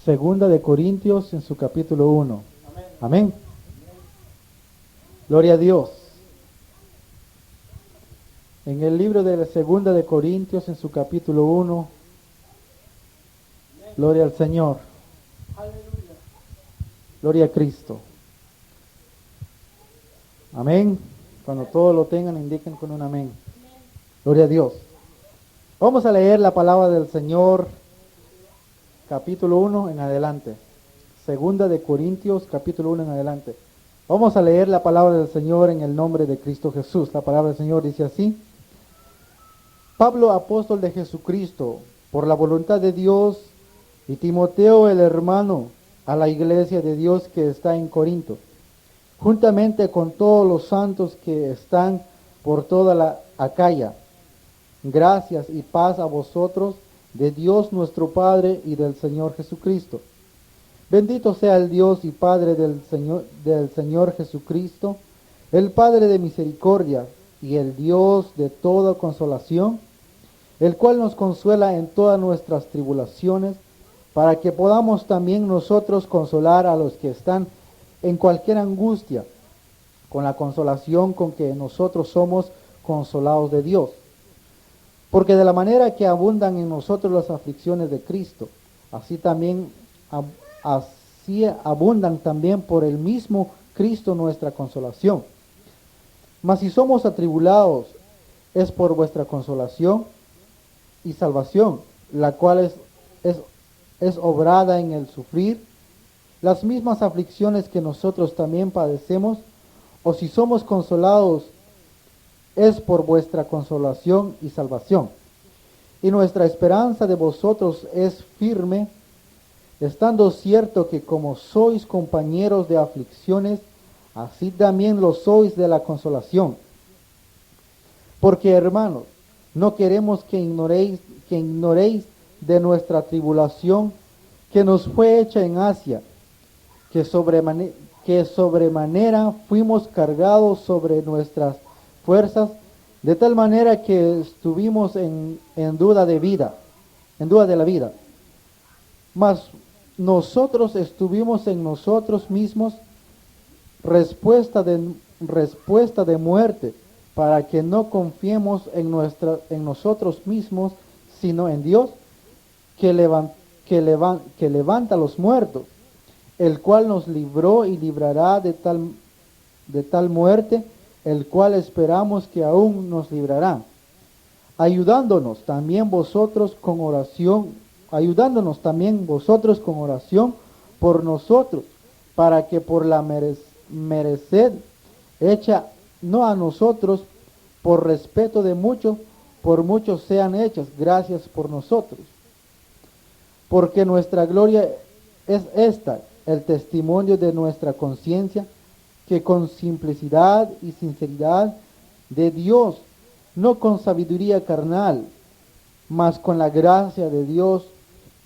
Segunda de Corintios en su capítulo 1. Amén. Gloria a Dios. En el libro de la Segunda de Corintios en su capítulo 1. Gloria al Señor. Gloria a Cristo. Amén. Cuando todos lo tengan, indiquen con un amén. Gloria a Dios. Vamos a leer la palabra del Señor, capítulo 1 en adelante. Segunda de Corintios, capítulo 1 en adelante. Vamos a leer la palabra del Señor en el nombre de Cristo Jesús. La palabra del Señor dice así: Pablo, apóstol de Jesucristo, por la voluntad de Dios, y Timoteo, el hermano, a la iglesia de Dios que está en Corinto, juntamente con todos los santos que están por toda la Acaya. Gracias y paz a vosotros, de Dios nuestro Padre y del Señor Jesucristo. Bendito sea el Dios y Padre del Señor Jesucristo, el Padre de misericordia y el Dios de toda consolación, el cual nos consuela en todas nuestras tribulaciones, para que podamos también nosotros consolar a los que están en cualquier angustia, con la consolación con que nosotros somos consolados de Dios. Porque de la manera que abundan en nosotros las aflicciones de Cristo, así abundan también por el mismo Cristo nuestra consolación. Mas si somos atribulados, es por vuestra consolación y salvación, la cual es obrada en el sufrir las mismas aflicciones que nosotros también padecemos, o si somos consolados, es por vuestra consolación y salvación. Y nuestra esperanza de vosotros es firme, estando cierto que como sois compañeros de aflicciones, así también lo sois de la consolación. Porque, hermanos, no queremos que ignoréis de nuestra tribulación que nos fue hecha en Asia, que sobremanera fuimos cargados sobre nuestras fuerzas, de tal manera que estuvimos en duda de la vida. Mas nosotros estuvimos en nosotros mismos respuesta de muerte, para que no confiemos en nosotros mismos, sino en Dios, que levanta a los muertos, el cual nos libró y librará de tal muerte, el cual esperamos que aún nos librará, ayudándonos también vosotros con oración por nosotros, para que por la mereced hecha, no a nosotros, por respeto de muchos, por muchos sean hechas gracias por nosotros. Porque nuestra gloria es esta, el testimonio de nuestra conciencia, que con simplicidad y sinceridad de Dios, no con sabiduría carnal, mas con la gracia de Dios,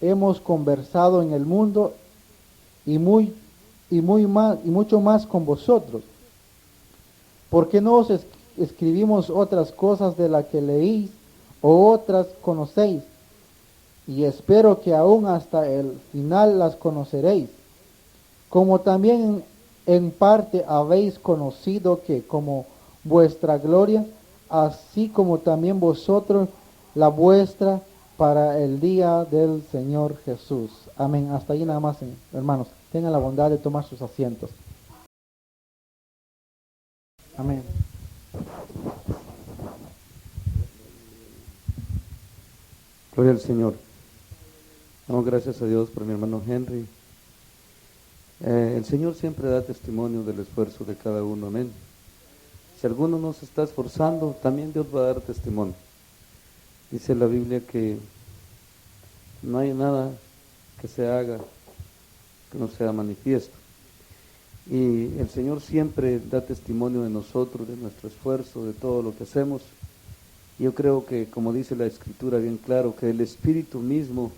hemos conversado en el mundo y mucho más con vosotros. Porque no os escribimos otras cosas de las que leéis o otras conocéis, y espero que aún hasta el final las conoceréis, como también en parte habéis conocido que como vuestra gloria, así como también vosotros la vuestra, para el día del Señor Jesús. Amén. Hasta ahí nada más, hermanos. Tengan la bondad de tomar sus asientos. Amén. Gloria al Señor. Damos gracias a Dios por mi hermano Henry. El Señor siempre da testimonio del esfuerzo de cada uno. Amén. Si alguno no se está esforzando, también Dios va a dar testimonio. Dice la Biblia que no hay nada que se haga que no sea manifiesto. Y el Señor siempre da testimonio de nosotros, de nuestro esfuerzo, de todo lo que hacemos. Yo creo que, como dice la Escritura bien claro, que el Espíritu mismo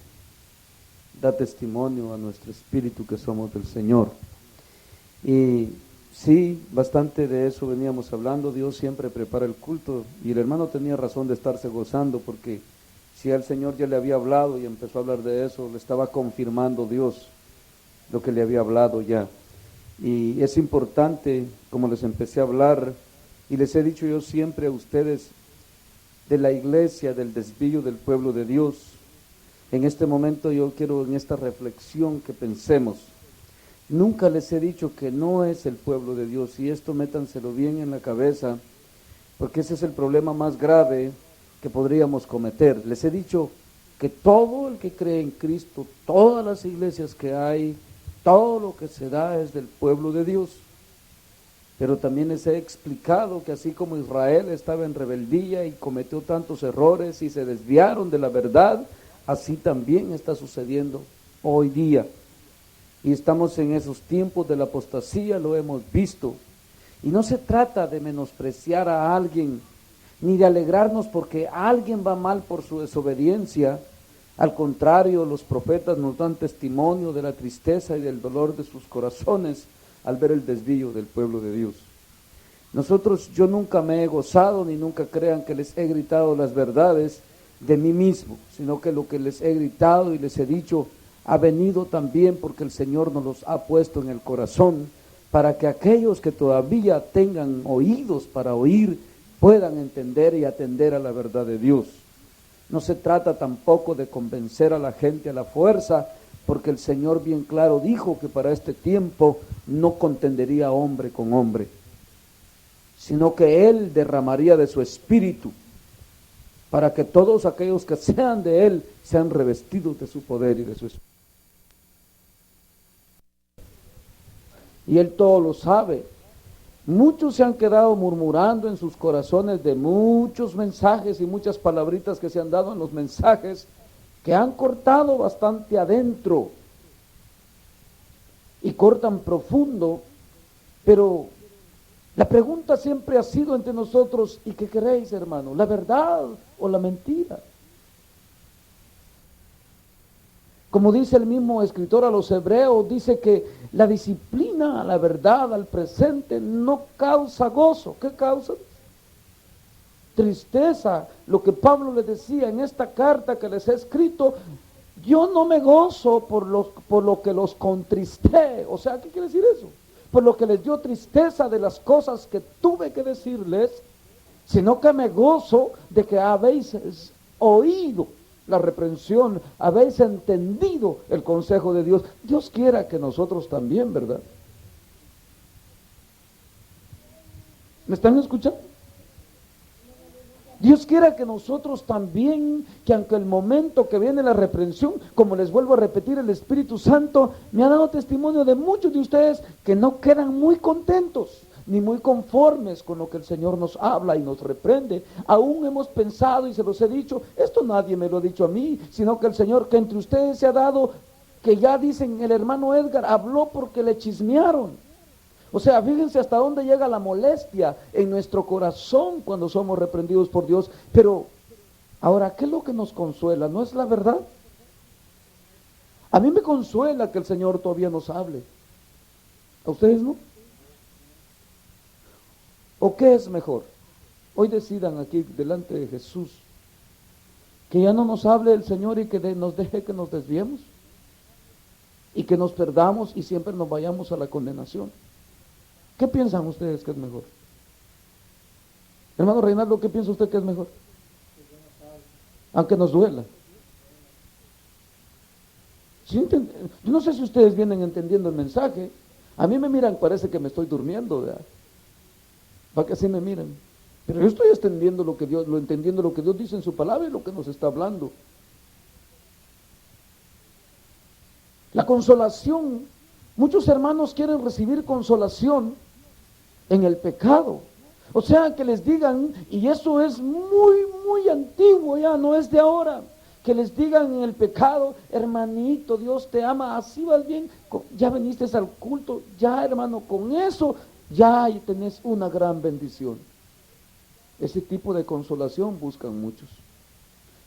da testimonio a nuestro espíritu que somos del Señor. Y sí, bastante de eso veníamos hablando. Dios siempre prepara el culto, y el hermano tenía razón de estarse gozando, porque Si el Señor ya le había hablado y empezó a hablar de eso, le estaba confirmando Dios lo que le había hablado ya. Y es importante, como les empecé a hablar, y les he dicho yo siempre a ustedes, de la iglesia, del desvío del pueblo de Dios. En este momento yo quiero en esta reflexión que pensemos. Nunca les he dicho que no es el pueblo de Dios, y esto métanselo bien en la cabeza, porque ese es el problema más grave que podríamos cometer. Les he dicho que todo el que cree en Cristo, todas las iglesias que hay, todo lo que se da es del pueblo de Dios. Pero también les he explicado que así como Israel estaba en rebeldía y cometió tantos errores y se desviaron de la verdad, así también está sucediendo hoy día. Y estamos en esos tiempos de la apostasía, lo hemos visto. Y no se trata de menospreciar a alguien, ni de alegrarnos porque alguien va mal por su desobediencia. Al contrario, los profetas nos dan testimonio de la tristeza y del dolor de sus corazones al ver el desvío del pueblo de Dios. Yo nunca me he gozado, ni nunca crean que les he gritado las verdades de mí mismo, sino que lo que les he gritado y les he dicho ha venido también porque el Señor nos los ha puesto en el corazón, para que aquellos que todavía tengan oídos para oír, puedan entender y atender a la verdad de Dios. No se trata tampoco de convencer a la gente a la fuerza, porque el Señor bien claro dijo que para este tiempo no contendería hombre con hombre, sino que Él derramaría de su espíritu, para que todos aquellos que sean de Él sean revestidos de su poder y de su espíritu. Y Él todo lo sabe. Muchos se han quedado murmurando en sus corazones de muchos mensajes y muchas palabritas que se han dado en los mensajes, que han cortado bastante adentro y cortan profundo, pero la pregunta siempre ha sido entre nosotros: ¿y qué queréis, hermano? ¿La verdad o la mentira? Como dice el mismo escritor a los hebreos, dice que la disciplina, la verdad al presente no causa gozo. ¿Qué causa? Tristeza. Lo que Pablo les decía en esta carta que les he escrito: yo no me gozo por lo que los contristé. O sea, ¿qué quiere decir eso? Por lo que les dio tristeza de las cosas que tuve que decirles, sino que me gozo de que habéis oído la reprensión, habéis entendido el consejo de Dios. Dios quiera que nosotros también, ¿verdad? ¿Me están escuchando? Dios quiera que nosotros también, que aunque el momento que viene la reprensión, como les vuelvo a repetir, el Espíritu Santo me ha dado testimonio de muchos de ustedes que no quedan muy contentos, ni muy conformes con lo que el Señor nos habla y nos reprende. Aún hemos pensado, y se los he dicho, esto nadie me lo ha dicho a mí, sino que el Señor, que entre ustedes se ha dado, que ya dicen, el hermano Edgar habló porque le chismearon. O sea, fíjense hasta dónde llega la molestia en nuestro corazón cuando somos reprendidos por Dios. Pero ahora, ¿qué es lo que nos consuela? ¿No es la verdad? A mí me consuela que el Señor todavía nos hable. ¿A ustedes no? ¿O qué es mejor? Hoy decidan aquí delante de Jesús que ya no nos hable el Señor y que nos deje que nos desviemos y que nos perdamos y siempre nos vayamos a la condenación. ¿Qué piensan ustedes que es mejor? Hermano Reinaldo, ¿qué piensa usted que es mejor? Aunque nos duela. ¿Sí? Yo no sé si ustedes vienen entendiendo el mensaje. A mí me miran, parece que me estoy durmiendo, ¿verdad? Para que así me miren. Pero yo estoy entendiendo lo que Dios dice en su palabra y lo que nos está hablando. La consolación. Muchos hermanos quieren recibir consolación en el pecado. O sea, que les digan, y eso es muy, muy antiguo ya, no es de ahora, que les digan en el pecado: hermanito, Dios te ama, así vas bien, ya viniste al culto, ya hermano, con eso ya tenés una gran bendición. Ese tipo de consolación buscan muchos.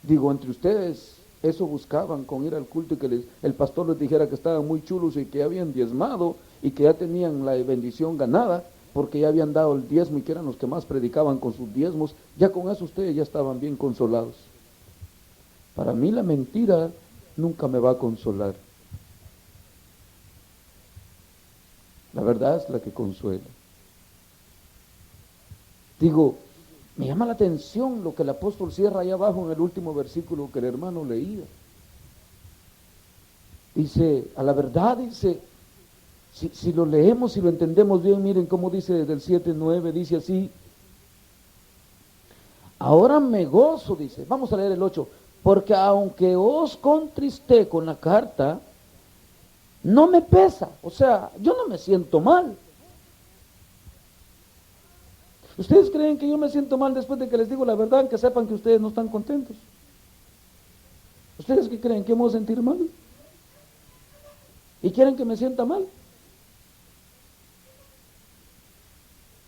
Digo, entre ustedes, eso buscaban con ir al culto y que el pastor les dijera que estaban muy chulos y que habían diezmado y que ya tenían la bendición ganada porque ya habían dado el diezmo y que eran los que más predicaban con sus diezmos. Ya con eso ustedes ya estaban bien consolados. Para mí la mentira nunca me va a consolar. La verdad es la que consuela. Digo, me llama la atención lo que el apóstol cierra ahí abajo en el último versículo que el hermano leía. Dice, a la verdad, dice, si lo leemos y lo entendemos bien, miren cómo dice del 7:9, dice así: ahora me gozo, dice, vamos a leer el 8, porque aunque os contristé con la carta, no me pesa, o sea, yo no me siento mal. ¿Ustedes creen que yo me siento mal después de que les digo la verdad, que sepan que ustedes no están contentos? ¿Ustedes qué creen? ¿Que me voy a sentir mal? ¿Y quieren que me sienta mal?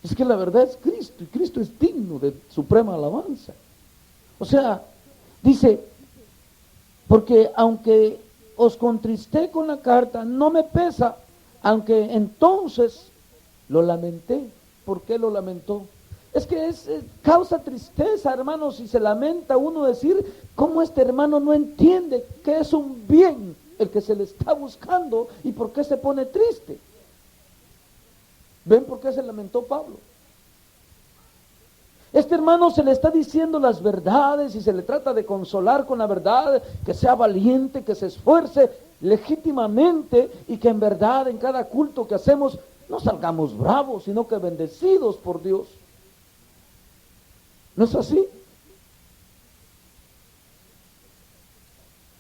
Es que la verdad es Cristo, y Cristo es digno de suprema alabanza. O sea, dice, porque aunque os contristé con la carta, no me pesa, aunque entonces lo lamenté. ¿Por qué lo lamentó? Es que causa tristeza, hermanos, si se lamenta uno decir, cómo este hermano no entiende que es un bien el que se le está buscando y por qué se pone triste. ¿Ven por qué se lamentó Pablo? Este hermano se le está diciendo las verdades y se le trata de consolar con la verdad, que sea valiente, que se esfuerce legítimamente y que en verdad en cada culto que hacemos no salgamos bravos, sino que bendecidos por Dios. ¿No es así?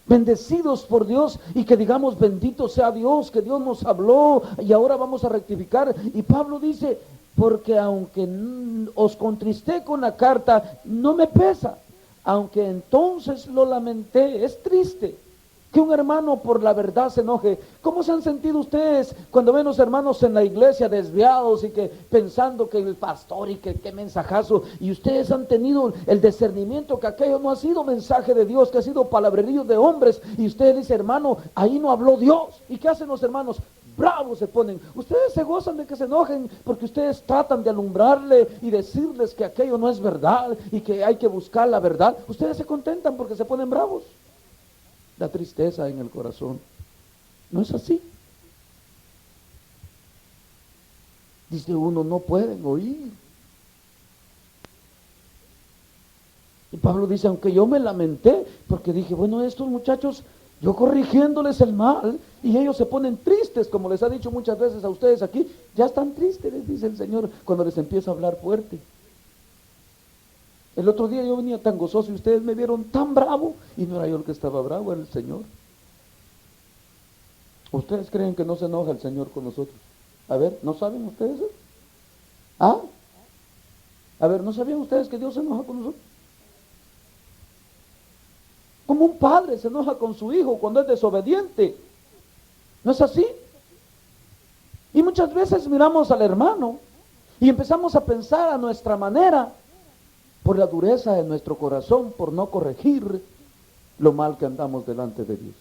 Bendecidos por Dios y que digamos bendito sea Dios, que Dios nos habló y ahora vamos a rectificar. Y Pablo dice, porque aunque os contristé con la carta, no me pesa, aunque entonces lo lamenté. Es triste que un hermano por la verdad se enoje. ¿Cómo se han sentido ustedes cuando ven los hermanos en la iglesia desviados y que pensando que el pastor y que qué mensajazo, y ustedes han tenido el discernimiento que aquello no ha sido mensaje de Dios, que ha sido palabrerío de hombres, y usted dice, hermano, ahí no habló Dios? ¿Y qué hacen los hermanos? Bravos se ponen. Ustedes se gozan de que se enojen porque ustedes tratan de alumbrarle y decirles que aquello no es verdad y que hay que buscar la verdad. Ustedes se contentan porque se ponen bravos. Da tristeza en el corazón. ¿No es así? Dice uno, no pueden oír. Y Pablo dice, aunque yo me lamenté, porque dije, bueno, estos muchachos, yo corrigiéndoles el mal, y ellos se ponen tristes, como les ha dicho muchas veces a ustedes aquí, ya están tristes, les dice el Señor, cuando les empieza a hablar fuerte. El otro día yo venía tan gozoso y ustedes me vieron tan bravo, y no era yo el que estaba bravo, era el Señor. ¿Ustedes creen que no se enoja el Señor con nosotros? A ver, ¿no saben ustedes eso? ¿Ah? A ver, ¿no sabían ustedes que Dios se enoja con nosotros? Como un padre se enoja con su hijo cuando es desobediente. ¿No es así? Y muchas veces miramos al hermano y empezamos a pensar a nuestra manera, por la dureza de nuestro corazón, por no corregir lo mal que andamos delante de Dios.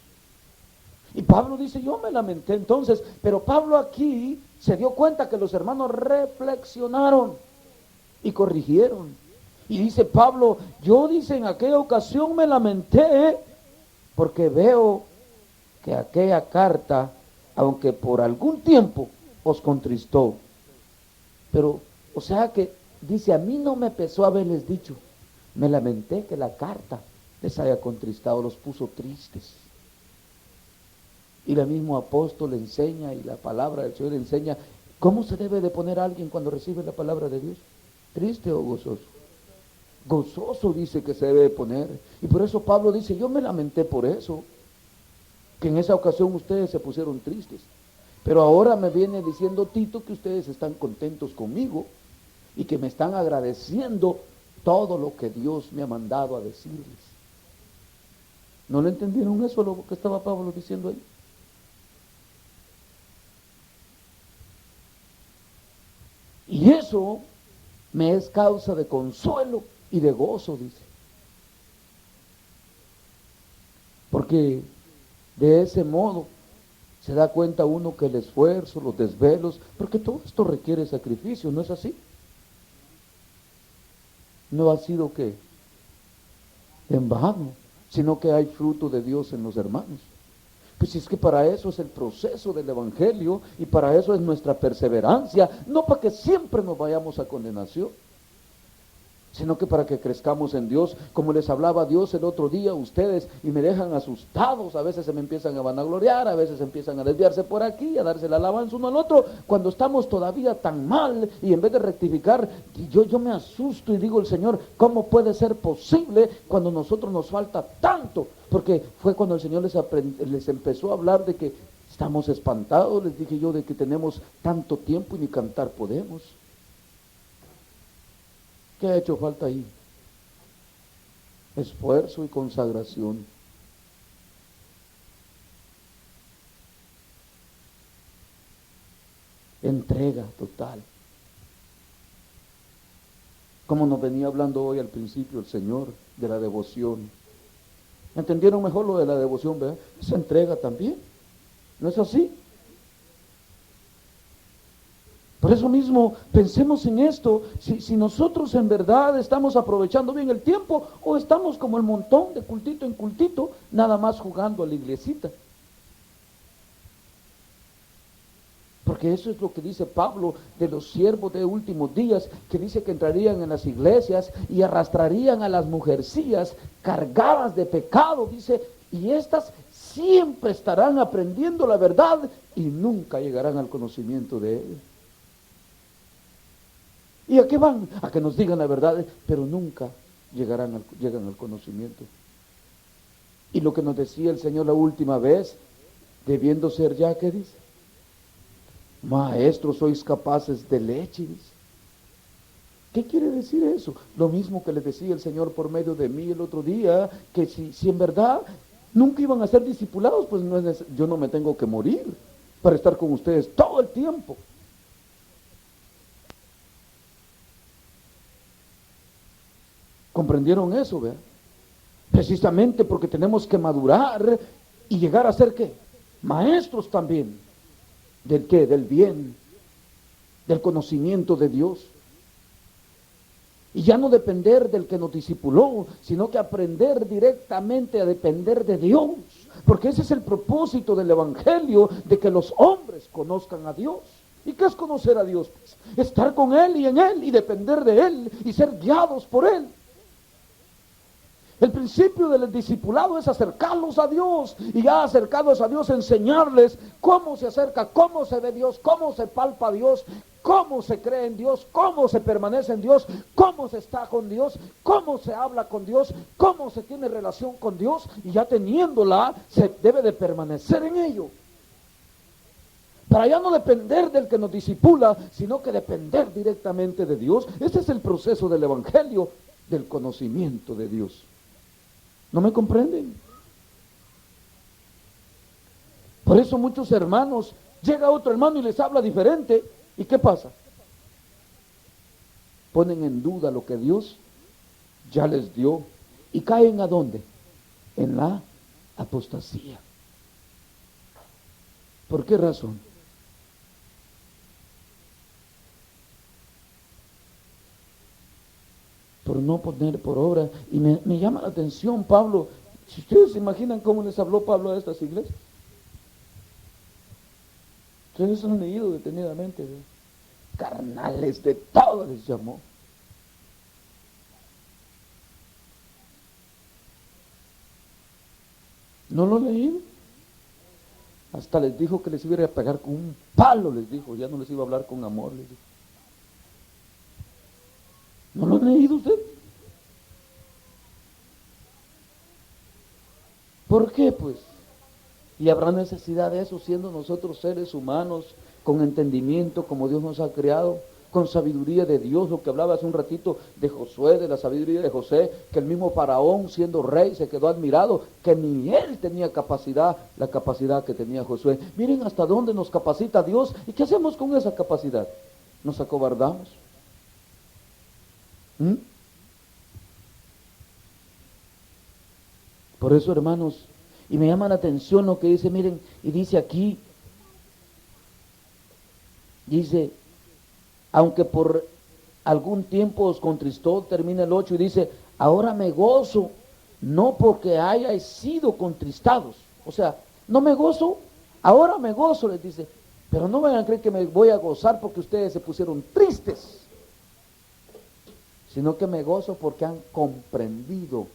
Y Pablo dice, yo me lamenté entonces, pero Pablo aquí se dio cuenta que los hermanos reflexionaron y corrigieron. Y dice Pablo, yo dice en aquella ocasión me lamenté porque veo que aquella carta, aunque por algún tiempo os contristó, pero, o sea que dice, a mí no me pesó haberles dicho, me lamenté que la carta les haya contristado, los puso tristes. Y el mismo apóstol enseña y la palabra del Señor enseña cómo se debe de poner a alguien cuando recibe la palabra de Dios, triste o gozoso. Gozoso dice que se debe de poner. Y por eso Pablo dice, yo me lamenté por eso, que en esa ocasión ustedes se pusieron tristes. Pero ahora me viene diciendo Tito que ustedes están contentos conmigo y que me están agradeciendo todo lo que Dios me ha mandado a decirles. ¿No le entendieron eso lo que estaba Pablo diciendo ahí? Y eso me es causa de consuelo y de gozo, dice. Porque de ese modo se da cuenta uno que el esfuerzo, los desvelos, porque todo esto requiere sacrificio, ¿no es así? No ha sido que en vano. sino que hay fruto de Dios en los hermanos. Pues es que para eso es el proceso del Evangelio y para eso es nuestra perseverancia, no para que siempre nos vayamos a condenación, sino que para que crezcamos en Dios, como les hablaba Dios el otro día a ustedes, y me dejan asustados. A veces se me empiezan a vanagloriar, a veces empiezan a desviarse por aquí, a darse la alabanza uno al otro, cuando estamos todavía tan mal, y en vez de rectificar, yo me asusto y digo, el Señor, ¿cómo puede ser posible cuando nosotros nos falta tanto? Porque fue cuando el Señor les empezó a hablar de que estamos espantados, les dije yo, de que tenemos tanto tiempo y ni cantar podemos. ¿Qué ha hecho falta ahí? Esfuerzo y consagración. Entrega total. Como nos venía hablando hoy al principio el Señor de la devoción. ¿Entendieron mejor lo de la devoción, verdad? Es entrega también. ¿No es así? Por eso mismo, pensemos en esto, si nosotros en verdad estamos aprovechando bien el tiempo o estamos como el montón de cultito en cultito, nada más jugando a la iglesita. Porque eso es lo que dice Pablo de los siervos de últimos días, que dice que entrarían en las iglesias y arrastrarían a las mujercillas cargadas de pecado, dice, y estas siempre estarán aprendiendo la verdad y nunca llegarán al conocimiento de ella. ¿Y a qué van? A que nos digan la verdad, pero nunca llegan al conocimiento. Y lo que nos decía el Señor la última vez, debiendo ser ya, ¿qué dice? Maestros, sois capaces de leche, dice. ¿Qué quiere decir eso? Lo mismo que les decía el Señor por medio de mí el otro día, que si en verdad nunca iban a ser discipulados, pues yo no me tengo que morir para estar con ustedes todo el tiempo. ¿Comprendieron eso, verdad? Precisamente porque tenemos que madurar y llegar a ser ¿qué? Maestros también. ¿Del qué? Del bien, del conocimiento de Dios. Y ya no depender del que nos discipuló, sino que aprender directamente a depender de Dios. Porque ese es el propósito del Evangelio, de que los hombres conozcan a Dios. ¿Y qué es conocer a Dios? Pues, estar con Él y en Él y depender de Él y ser guiados por Él. El principio del discipulado es acercarlos a Dios, y ya acercados a Dios enseñarles cómo se acerca, cómo se ve Dios, cómo se palpa Dios, cómo se cree en Dios, cómo se permanece en Dios, cómo se está con Dios, cómo se habla con Dios, cómo se tiene relación con Dios, y ya teniéndola se debe de permanecer en ello. Para ya no depender del que nos disipula, sino que depender directamente de Dios. Ese es el proceso del Evangelio, del conocimiento de Dios. ¿No me comprenden? Por eso muchos hermanos, llega otro hermano y les habla diferente, ¿y qué pasa? Ponen en duda lo que Dios ya les dio, y caen ¿a dónde? En la apostasía. ¿Por qué razón? Por no poner por obra. Y me llama la atención Pablo. Si ustedes se imaginan cómo les habló Pablo a estas iglesias. Ustedes han leído detenidamente, ¿verdad? Carnales de todo les llamó. ¿No lo leí? Hasta les dijo que les iba a pegar con un palo, les dijo. Ya no les iba a hablar con amor, les dijo. ¿No lo han leído usted? ¿Por qué, pues? Y habrá necesidad de eso, siendo nosotros seres humanos, con entendimiento como Dios nos ha creado, con sabiduría de Dios, lo que hablaba hace un ratito de Josué, de la sabiduría de José, que el mismo Faraón, siendo rey, se quedó admirado, que ni él tenía capacidad, la capacidad que tenía Josué. Miren hasta dónde nos capacita Dios, ¿y qué hacemos con esa capacidad? ¿Nos acobardamos? Por eso, hermanos, y me llama la atención lo que dice, miren, y dice aquí, dice, aunque por algún tiempo os contristó, termina el 8 y dice, ahora me gozo no porque hayáis sido contristados. O sea, no me gozo, ahora me gozo, les dice, pero no vayan a creer que me voy a gozar porque ustedes se pusieron tristes, sino que me gozo porque han comprendido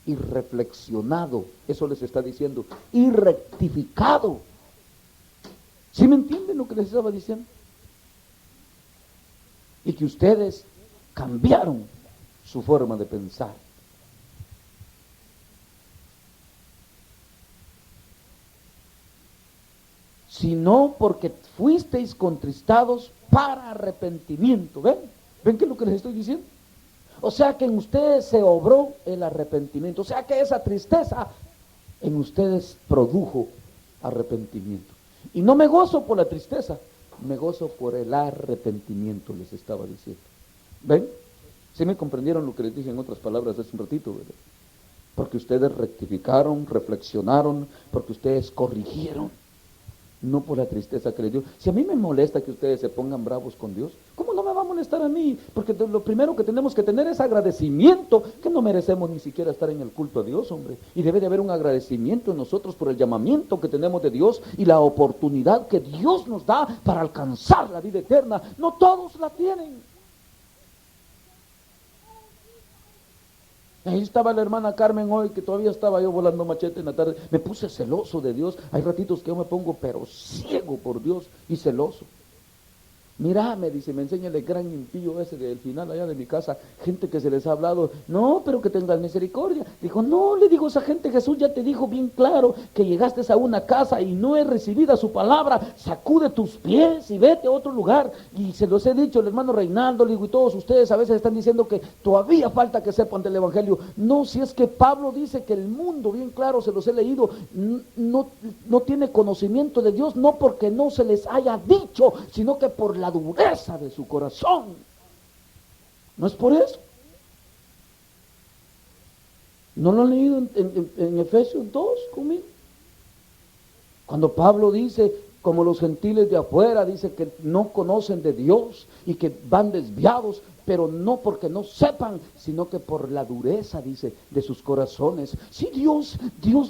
y reflexionado, eso les está diciendo, y rectificado. ¿Sí me entienden lo que les estaba diciendo? Y que ustedes cambiaron su forma de pensar. Sino porque fuisteis contristados para arrepentimiento. ¿Ven? ¿Ven qué es lo que les estoy diciendo? O sea que en ustedes se obró el arrepentimiento. O sea que esa tristeza en ustedes produjo arrepentimiento. Y no me gozo por la tristeza, me gozo por el arrepentimiento, les estaba diciendo. ¿Ven? ¿Sí me comprendieron lo que les dije en otras palabras hace un ratito, verdad? Porque ustedes rectificaron, reflexionaron, porque ustedes corrigieron. No por la tristeza que les dio. Si a mí me molesta que ustedes se pongan bravos con Dios, ¿cómo no me va a molestar a mí? Porque lo primero que tenemos que tener es agradecimiento, que no merecemos ni siquiera estar en el culto a Dios, hombre. Y debe de haber un agradecimiento en nosotros por el llamamiento que tenemos de Dios y la oportunidad que Dios nos da para alcanzar la vida eterna. No todos la tienen. Ahí estaba la hermana Carmen hoy, que todavía estaba yo volando machete en la tarde. Me puse celoso de Dios. Hay ratitos que yo me pongo pero ciego por Dios y celoso. Mira, me dice, me enseña el gran impío ese del final allá de mi casa, gente que se les ha hablado, no, pero que tengas misericordia. Dijo, no, le digo, esa gente, Jesús ya te dijo bien claro que llegaste a una casa y no es recibida su palabra, sacude tus pies y vete a otro lugar. Y se los he dicho, el hermano Reinaldo, le digo, y todos ustedes a veces están diciendo que todavía falta que sepan del Evangelio. No, si es que Pablo dice que el mundo, bien claro, se los he leído, no tiene conocimiento de Dios, no porque no se les haya dicho, sino que por la dureza de su corazón. ¿No es por eso? ¿No lo han leído en Efesios 2 conmigo? Cuando Pablo dice, como los gentiles de afuera, dice que no conocen de Dios y que van desviados, pero no porque no sepan, sino que por la dureza, dice, de sus corazones. Sí, Dios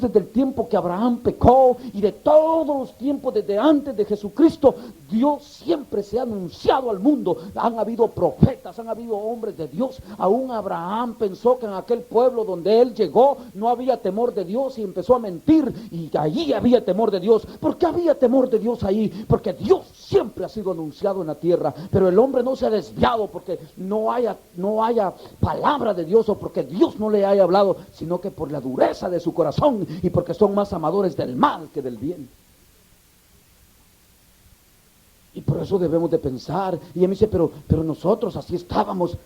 desde el tiempo que Abraham pecó y de todos los tiempos desde antes de Jesucristo, Dios siempre se ha anunciado al mundo. Han habido profetas, han habido hombres de Dios. Aún Abraham pensó que en aquel pueblo donde él llegó no había temor de Dios y empezó a mentir, y allí había temor de Dios. ¿Por qué había temor de Dios ahí? Porque Dios siempre ha sido anunciado en la tierra, pero el hombre no se ha desviado porque no haya palabra de Dios o porque Dios no le haya hablado, sino que por la dureza de su corazón y porque son más amadores del mal que del bien. Y por eso debemos de pensar. Y él me dice, pero nosotros así estábamos.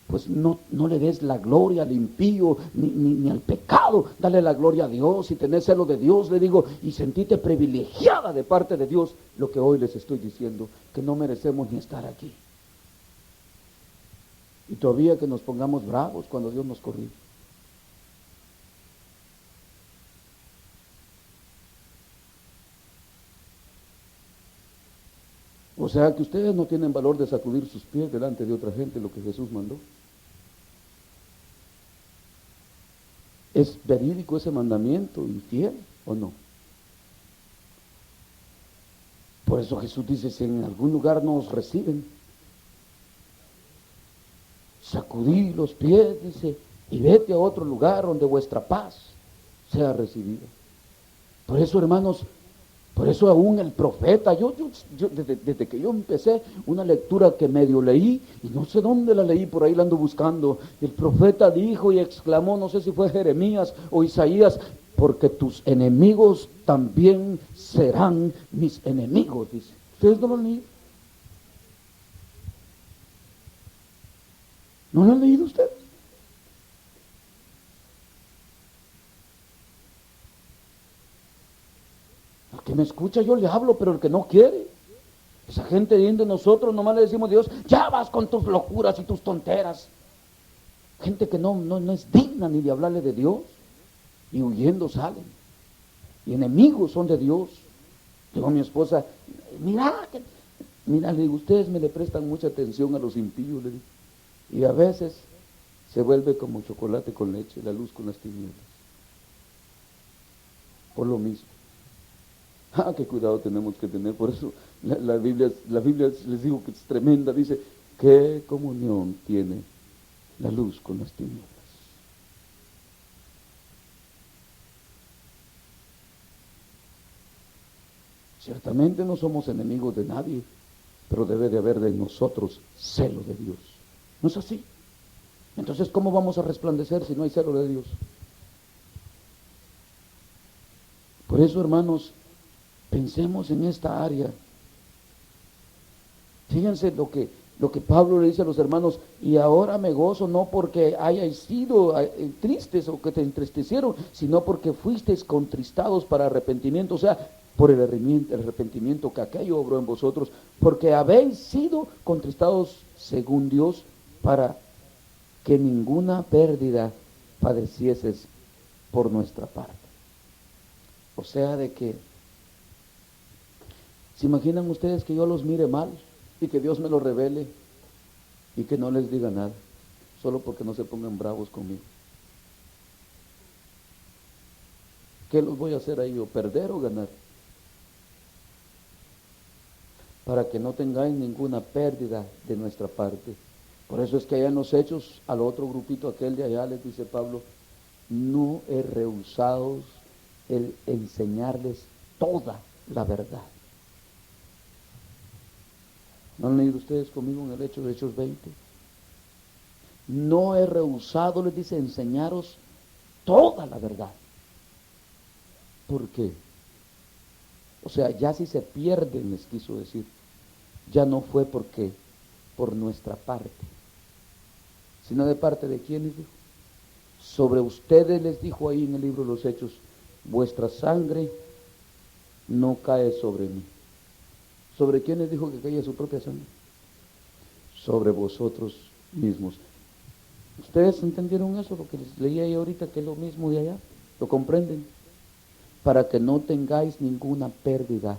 Pues no le des la gloria al impío ni al pecado. Dale la gloria a Dios y tener celo de Dios, le digo, y sentite privilegiada de parte de Dios. Lo que hoy les estoy diciendo, que no merecemos ni estar aquí. Y todavía que nos pongamos bravos cuando Dios nos corrige. O sea que ustedes no tienen valor de sacudir sus pies delante de otra gente, lo que Jesús mandó. ¿Es verídico ese mandamiento y fiel o no? Por eso Jesús dice, si en algún lugar no os reciben, sacudí los pies, dice, y vete a otro lugar donde vuestra paz sea recibida. Por eso, hermanos, por eso aún el profeta, yo desde que yo empecé una lectura que medio leí, y no sé dónde la leí, por ahí la ando buscando, el profeta dijo y exclamó, no sé si fue Jeremías o Isaías, porque tus enemigos también serán mis enemigos, dice. ¿Ustedes no lo han leído? ¿No lo han leído ustedes? El que me escucha yo le hablo, pero el que no quiere, esa gente de nosotros nomás le decimos a Dios, ya vas con tus locuras y tus tonteras. Gente que no es digna ni de hablarle de Dios, y huyendo salen. Y enemigos son de Dios. Digo a mi esposa, mira, le digo, ustedes me le prestan mucha atención a los impíos, le digo. Y a veces se vuelve como chocolate con leche, la luz con las tinieblas. Por lo mismo. Qué cuidado tenemos que tener. Por eso la Biblia les digo que es tremenda. Dice, ¿qué comunión tiene la luz con las tinieblas? Ciertamente no somos enemigos de nadie, pero debe de haber de nosotros celo de Dios. ¿No es así? Entonces, ¿cómo vamos a resplandecer si no hay celo de Dios? Por eso, hermanos, pensemos en esta área. Fíjense lo que Pablo le dice a los hermanos, y ahora me gozo no porque hayáis sido tristes o que te entristecieron, sino porque fuisteis contristados para arrepentimiento, o sea, por el arrepentimiento que aquello obró en vosotros, porque habéis sido contristados según Dios para que ninguna pérdida padecieses por nuestra parte. O sea, de que, ¿se imaginan ustedes que yo los mire mal y que Dios me lo revele y que no les diga nada, solo porque no se pongan bravos conmigo? ¿Qué los voy a hacer ahí, o perder o ganar? Para que no tengáis ninguna pérdida de nuestra parte. Por eso es que allá en los Hechos, al otro grupito, aquel de allá, les dice Pablo, no he rehusado el enseñarles toda la verdad. ¿No han leído ustedes conmigo en el Hechos 20? No he rehusado, les dice, enseñaros toda la verdad. ¿Por qué? O sea, ya si se pierden, les quiso decir, ya no fue porque por nuestra parte, sino de parte de quiénes dijo. Sobre ustedes les dijo ahí en el libro de los Hechos, vuestra sangre no cae sobre mí. ¿Sobre quiénes dijo que caía su propia sangre? Sobre vosotros mismos. ¿Ustedes entendieron eso? Lo que les leía ahí ahorita, que es lo mismo de allá. ¿Lo comprenden? Para que no tengáis ninguna pérdida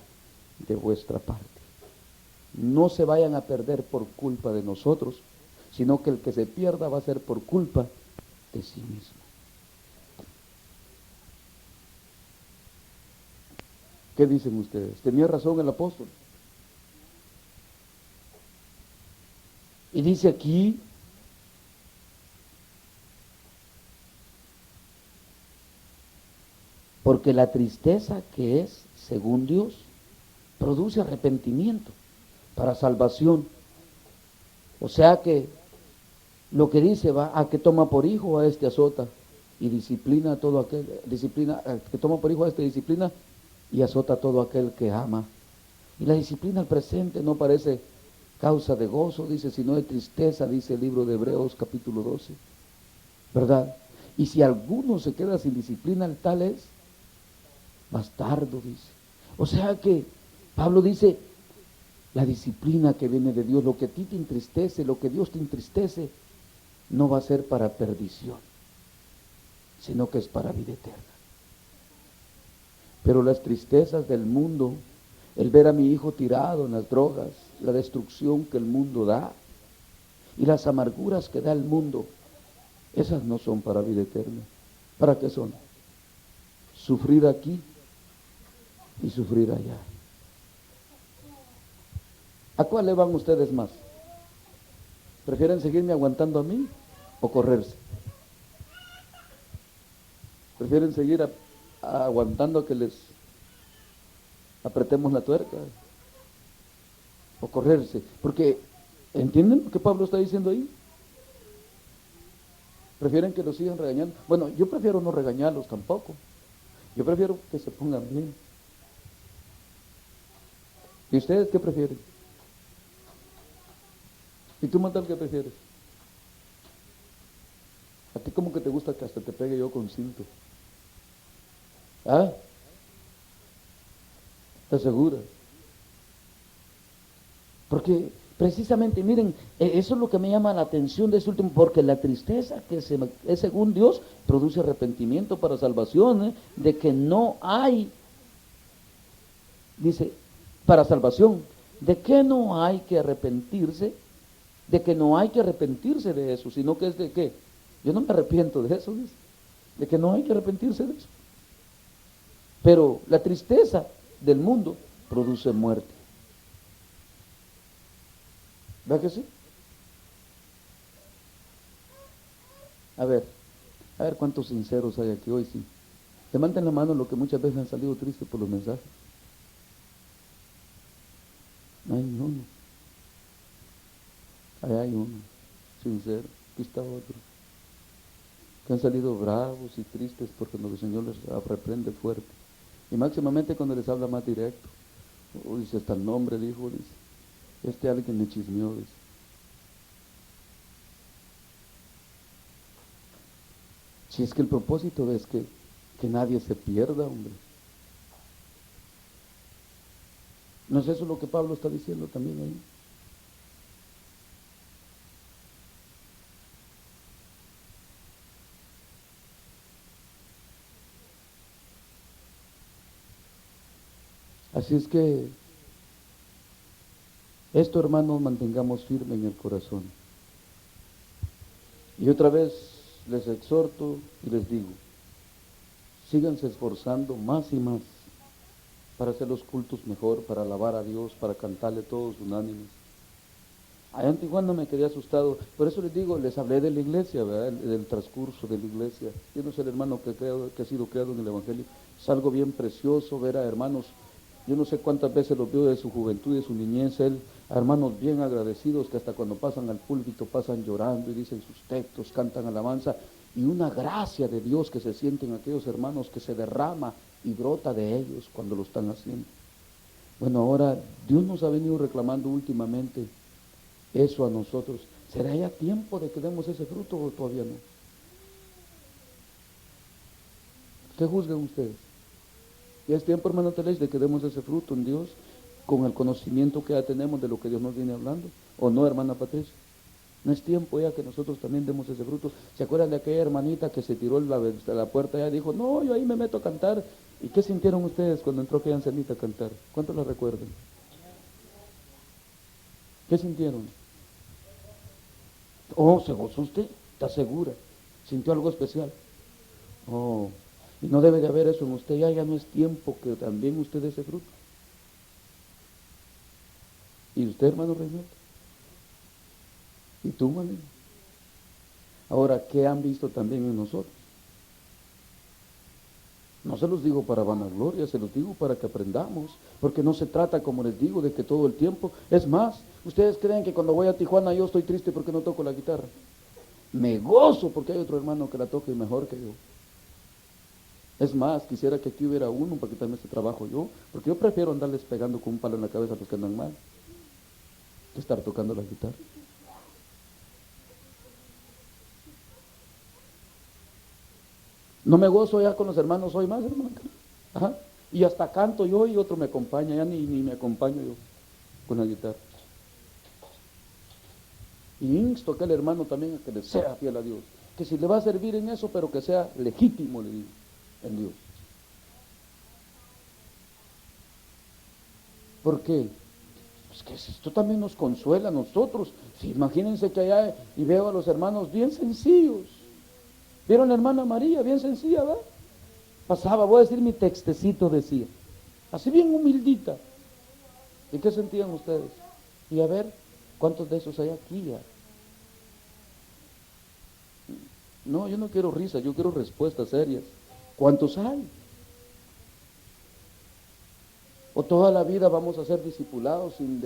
de vuestra parte. No se vayan a perder por culpa de nosotros, sino que el que se pierda va a ser por culpa de sí mismo. ¿Qué dicen ustedes? ¿Tenía razón el apóstol? Y dice aquí, porque la tristeza que es, según Dios, produce arrepentimiento para salvación. O sea que lo que dice va a que toma por hijo a este azota y disciplina a todo aquel, que toma por hijo a este disciplina y azota a todo aquel que ama. Y la disciplina al presente no parece causa de gozo, dice, sino de tristeza, dice el libro de Hebreos capítulo 12, ¿verdad? Y si alguno se queda sin disciplina, el tal es bastardo, dice. O sea que Pablo dice, la disciplina que viene de Dios, lo que a ti te entristece, lo que Dios te entristece, no va a ser para perdición, sino que es para vida eterna. Pero las tristezas del mundo, el ver a mi hijo tirado en las drogas, la destrucción que el mundo da y las amarguras que da el mundo, esas no son para vida eterna. ¿Para qué son? Sufrir aquí y sufrir allá. ¿A cuál le van ustedes más? ¿Prefieren seguirme aguantando a mí o correrse? ¿Prefieren seguir aguantando a que les apretemos la tuerca o correrse? Porque, ¿entienden lo que Pablo está diciendo ahí? ¿Prefieren que los sigan regañando? Bueno, yo prefiero no regañarlos tampoco. Yo prefiero que se pongan bien. ¿Y ustedes qué prefieren? ¿Y tú, Montal, qué prefieres? ¿A ti como que te gusta que hasta te pegue yo con cinto? ¿Ah? ¿Estás segura? Porque precisamente, miren, eso es lo que me llama la atención de este último, porque la tristeza que es según Dios produce arrepentimiento para salvación, de que no hay, dice, para salvación, de que no hay que arrepentirse, de que no hay que arrepentirse de eso, sino que es de qué, Yo no me arrepiento de eso, dice, de que no hay que arrepentirse de eso. Pero la tristeza del mundo produce muerte. ¿Verdad que sí? A ver cuántos sinceros hay aquí hoy, sí. Levanten la mano los que muchas veces han salido tristes por los mensajes. No hay ni uno. Allá hay uno, sincero. Aquí está otro. Que han salido bravos y tristes porque el Señor les reprende fuerte. Y máximamente cuando les habla más directo. Dice, hasta el nombre dijo, dice. Este alguien me chismeó, dice. Si es que el propósito es que nadie se pierda, hombre. ¿No es eso lo que Pablo está diciendo también ahí? Así es que esto, hermanos, mantengamos firme en el corazón. Y otra vez les exhorto y les digo, síganse esforzando más y más para hacer los cultos mejor, para alabar a Dios, para cantarle todos unánimes. Allá en Tijuana me quedé asustado, por eso les digo, les hablé de la iglesia, ¿verdad? Del transcurso de la iglesia. Yo no sé el hermano que ha sido creado en el Evangelio, es algo bien precioso ver a hermanos, yo no sé cuántas veces los veo de su juventud, de su niñez, a hermanos bien agradecidos que hasta cuando pasan al púlpito pasan llorando y dicen sus textos, cantan alabanza, y una gracia de Dios que se sienten aquellos hermanos que se derrama y brota de ellos cuando lo están haciendo. Bueno, ahora Dios nos ha venido reclamando últimamente eso a nosotros. ¿Será ya tiempo de que demos ese fruto o todavía no? ¿Qué juzgan ustedes? ¿Ya es tiempo, hermano Telés, de que demos ese fruto en Dios con el conocimiento que ya tenemos de lo que Dios nos viene hablando? ¿O no, hermana Patricia? ¿No es tiempo ya que nosotros también demos ese fruto? ¿Se acuerdan de aquella hermanita que se tiró de la puerta y dijo, no, yo ahí me meto a cantar? ¿Y qué sintieron ustedes cuando entró aquella ancianita a cantar? ¿Cuántos la recuerdan? ¿Qué sintieron? Oh, ¿se gozó usted? ¿Está segura? ¿Sintió algo especial? Oh, y no debe de haber eso en usted, ya no es tiempo que también usted dé ese fruto. ¿Y usted, hermano Reinaldo? ¿Y tú, Malena? Ahora, ¿qué han visto también en nosotros? No se los digo para vanagloria, se los digo para que aprendamos, porque no se trata, como les digo, de que todo el tiempo, es más, ustedes creen que cuando voy a Tijuana yo estoy triste porque no toco la guitarra. Me gozo porque hay otro hermano que la toque mejor que yo. Es más, quisiera que aquí hubiera uno para quitarme este trabajo yo, porque yo prefiero andarles pegando con un palo en la cabeza a los que andan mal, que estar tocando la guitarra. No me gozo ya con los hermanos hoy más, hermano. Ajá. Y hasta canto yo y otro me acompaña, ya ni me acompaño yo con la guitarra. Y insto a aquel hermano también a que le sea fiel a Dios, que si le va a servir en eso, pero que sea legítimo, le digo, en Dios. ¿Por qué? Pues que esto también nos consuela a nosotros. Si imagínense que allá y veo a los hermanos bien sencillos. ¿Vieron la hermana María? Bien sencilla, ¿verdad? Pasaba, voy a decir mi textecito, decía. Así bien humildita. ¿Y qué sentían ustedes? Y a ver, ¿cuántos de esos hay aquí ya? No, yo no quiero risas, yo quiero respuestas serias. ¿Cuántos hay? ¿O toda la vida vamos a ser discipulados sin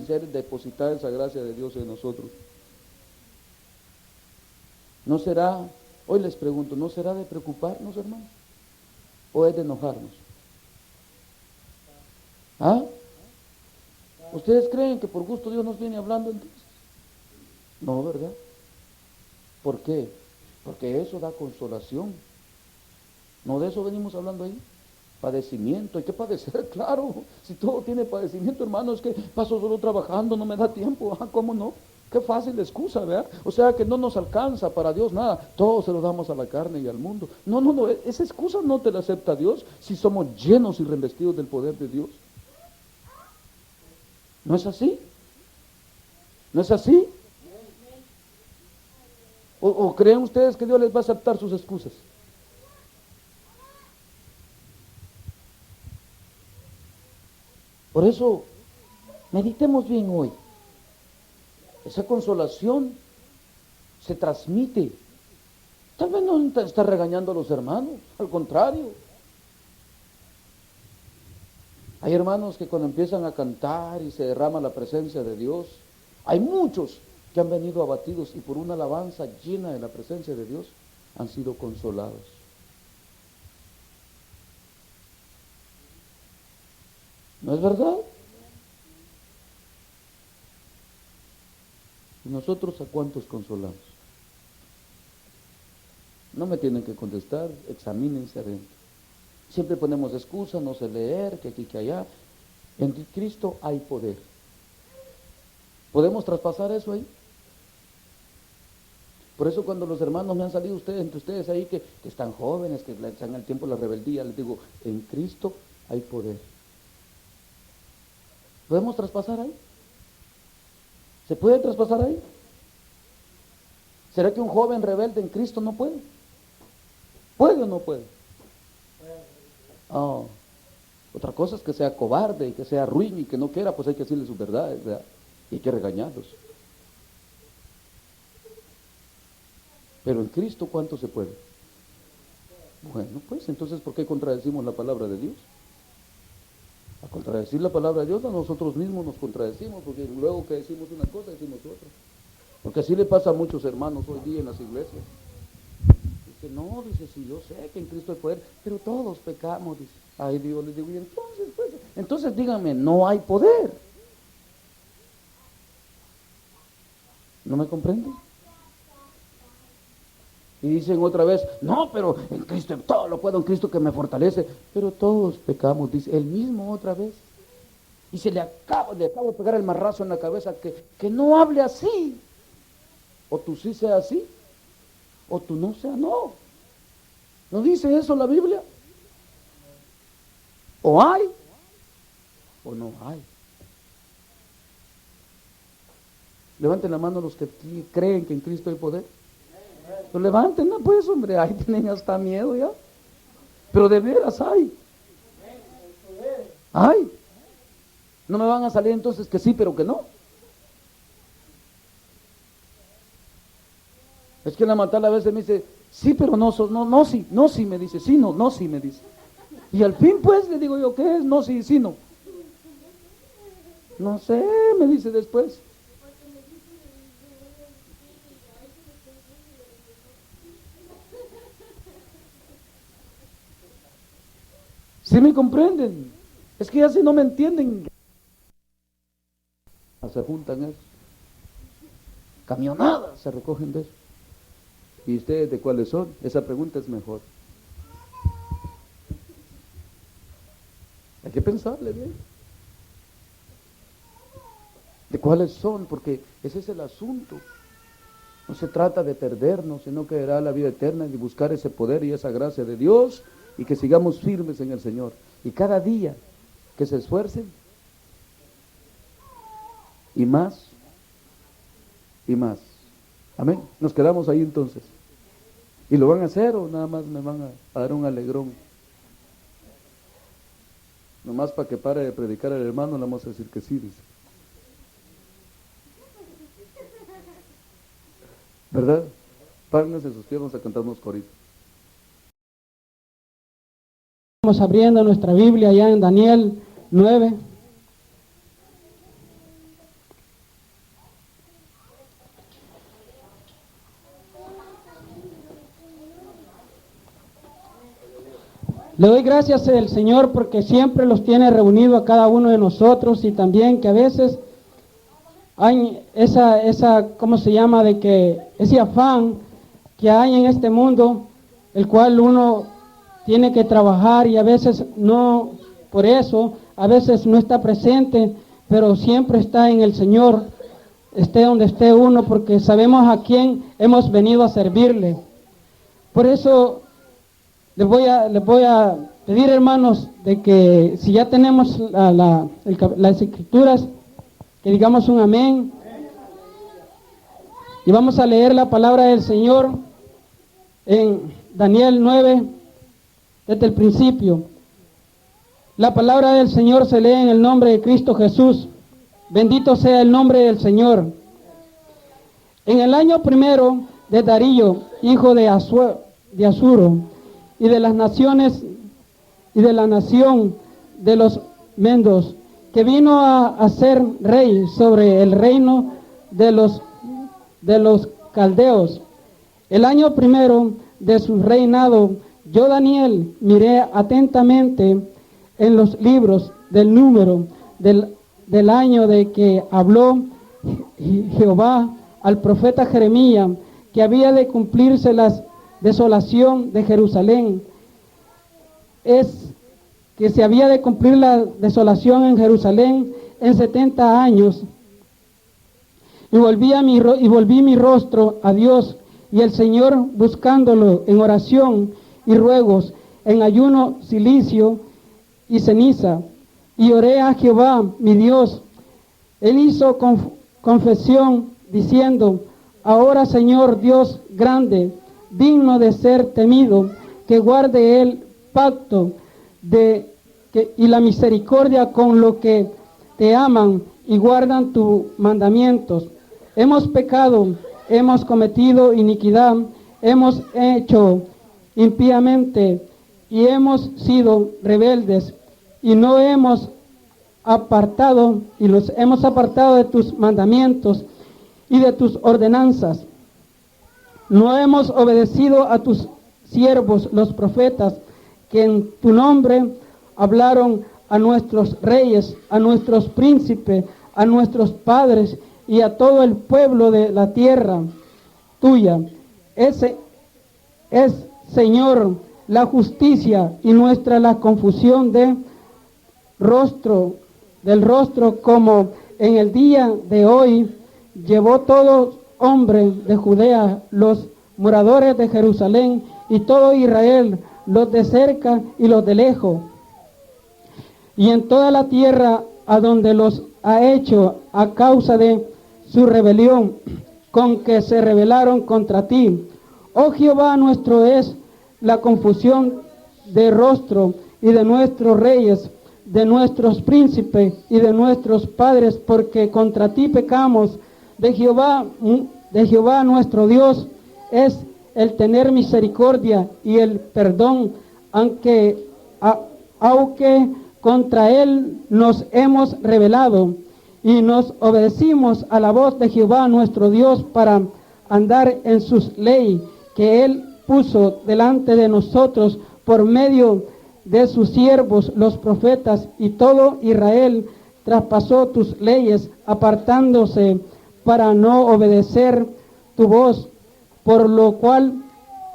ser depositar esa gracia de Dios en nosotros? ¿No será, hoy les pregunto, ¿no será de preocuparnos, hermanos? ¿O es de enojarnos? ¿Ah? ¿Ustedes creen que por gusto Dios nos viene hablando entonces? No, ¿verdad? ¿Por qué? Porque eso da consolación. ¿No de eso venimos hablando ahí? Padecimiento, hay que padecer, claro. Si todo tiene padecimiento, hermano, es que paso solo trabajando, no me da tiempo. Ah, ¿cómo no? Qué fácil excusa, ¿verdad? O sea que no nos alcanza para Dios nada, todo se lo damos a la carne y al mundo. No, esa excusa no te la acepta Dios si somos llenos y revestidos del poder de Dios. ¿No es así? ¿No es así? ¿O creen ustedes que Dios les va a aceptar sus excusas? Por eso, meditemos bien hoy. Esa consolación se transmite. Tal vez no está regañando a los hermanos, al contrario. Hay hermanos que cuando empiezan a cantar y se derrama la presencia de Dios, hay muchos que han venido abatidos y por una alabanza llena de la presencia de Dios han sido consolados. ¿No es verdad? ¿Y nosotros a cuántos consolamos? No me tienen que contestar, examínense adentro. Siempre ponemos excusas, no sé leer, que aquí, que allá. En Cristo hay poder. ¿Podemos traspasar eso ahí? Por eso cuando los hermanos me han salido entre ustedes ahí que están jóvenes, que están al tiempo de la rebeldía, les digo, en Cristo hay poder. ¿Podemos traspasar ahí? ¿Se puede traspasar ahí? ¿Será que un joven rebelde en Cristo no puede? ¿Puede o no puede? Oh. Otra cosa es que sea cobarde y que sea ruin y que no quiera, pues hay que decirle sus verdades, ¿verdad? Y hay que regañarlos. Pero en Cristo, ¿cuánto se puede? Bueno, pues entonces, ¿por qué contradecimos la palabra de Dios? A contradecir la palabra de Dios, a nosotros mismos nos contradecimos, porque luego que decimos una cosa, decimos otra. Porque así le pasa a muchos hermanos hoy día en las iglesias. Dice, no, dice, sí, yo sé que en Cristo hay poder, pero todos pecamos, dice. Ay, Dios, les digo, y entonces, pues, entonces díganme, no hay poder. ¿No me comprenden? Y dicen otra vez, no, pero en Cristo todo lo puedo, en Cristo que me fortalece. Pero todos pecamos, dice, el mismo otra vez. Y le acabo de pegar el marrazo en la cabeza que no hable así. O tú sí sea así, o tú no sea no. ¿No dice eso la Biblia? O hay, o no hay. Levanten la mano los que creen que en Cristo hay poder. Pues levántenla pues, hombre, ahí tienen hasta miedo ya. Pero de veras hay. Hay. No me van a salir entonces que sí, pero que no. Es que la matala a veces me dice, sí, pero no, no, sí, me dice, sí, no, sí, me dice. Y al fin pues le digo yo, ¿qué es? No, sí, no. No sé, me dice después. ¿Sí me comprenden? Es que ya si no me entienden, se juntan eso. Camionadas se recogen de eso. ¿Y ustedes de cuáles son? Esa pregunta es mejor. Hay que pensarle bien. ¿De cuáles son? Porque ese es el asunto. No se trata de perdernos, sino que dará la vida eterna y buscar ese poder y esa gracia de Dios y que sigamos firmes en el Señor. Y cada día que se esfuercen y más y más. Amén. Nos quedamos ahí entonces. ¿Y lo van a hacer o nada más me van a dar un alegrón? Nomás para que pare de predicar al hermano, le vamos a decir que sí, dice. ¿Verdad? Párense sus piernas a cantar unos coritos. Estamos abriendo nuestra Biblia ya en Daniel 9. Le doy gracias al Señor porque siempre los tiene reunidos a cada uno de nosotros y también que a veces hay ¿cómo se llama? De que ese afán que hay en este mundo, el cual uno tiene que trabajar y a veces no, por eso, a veces no está presente, pero siempre está en el Señor, esté donde esté uno, porque sabemos a quién hemos venido a servirle. Por eso les voy a pedir, hermanos, de que si ya tenemos las escrituras, que digamos un amén. Y vamos a leer la palabra del Señor en Daniel 9, desde el principio. La palabra del Señor se lee en el nombre de Cristo Jesús. Bendito sea el nombre del Señor. En el año primero de Darío, hijo de Asuro, y de las naciones y de la nación de los Mendos, que vino a ser rey sobre el reino de los caldeos. El año primero de su reinado, yo Daniel miré atentamente en los libros del número del año de que habló Jehová al profeta Jeremías, que había de cumplirse la desolación de Jerusalén. Es que se había de cumplir la desolación en Jerusalén en 70 años. Y volví mi rostro a Dios y el Señor, buscándolo en oración y ruegos, en ayuno, cilicio y ceniza. Y oré a Jehová, mi Dios. Él hizo confesión diciendo: ahora, Señor Dios grande, digno de ser temido, que guarde el pacto y la misericordia con los que te aman y guardan tus mandamientos. Hemos pecado, hemos cometido iniquidad, hemos hecho impíamente y hemos sido rebeldes y no hemos apartado y los hemos apartado de tus mandamientos y de tus ordenanzas. No hemos obedecido a tus siervos los profetas, que en tu nombre hablaron a nuestros reyes, a nuestros príncipes, a nuestros padres y a todo el pueblo de la tierra tuya. Ese es, Señor, la justicia y nuestra la confusión del rostro, como en el día de hoy llevó todo hombre de Judea, los moradores de Jerusalén y todo Israel, los de cerca y los de lejos, y en toda la tierra a donde los ha hecho a causa de su rebelión, con que se rebelaron contra ti. Oh Jehová nuestro, es la confusión de rostro y de nuestros reyes, de nuestros príncipes y de nuestros padres, porque contra ti pecamos. De Jehová nuestro Dios es el tener misericordia y el perdón, aunque contra él nos hemos rebelado y nos obedecimos a la voz de Jehová nuestro Dios para andar en sus leyes que él puso delante de nosotros por medio de sus siervos los profetas, y todo Israel traspasó tus leyes apartándose para no obedecer tu voz, por lo cual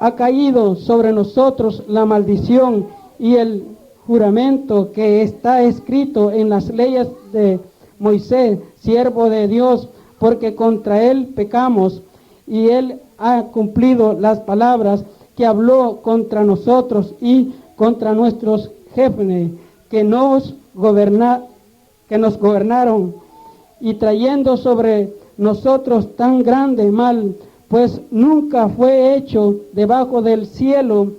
ha caído sobre nosotros la maldición y el juramento que está escrito en las leyes de Moisés, siervo de Dios, porque contra él pecamos, y él ha cumplido las palabras que habló contra nosotros y contra nuestros jefes que nos gobernaron, y trayendo sobre nosotros tan grande mal, pues nunca fue hecho debajo del cielo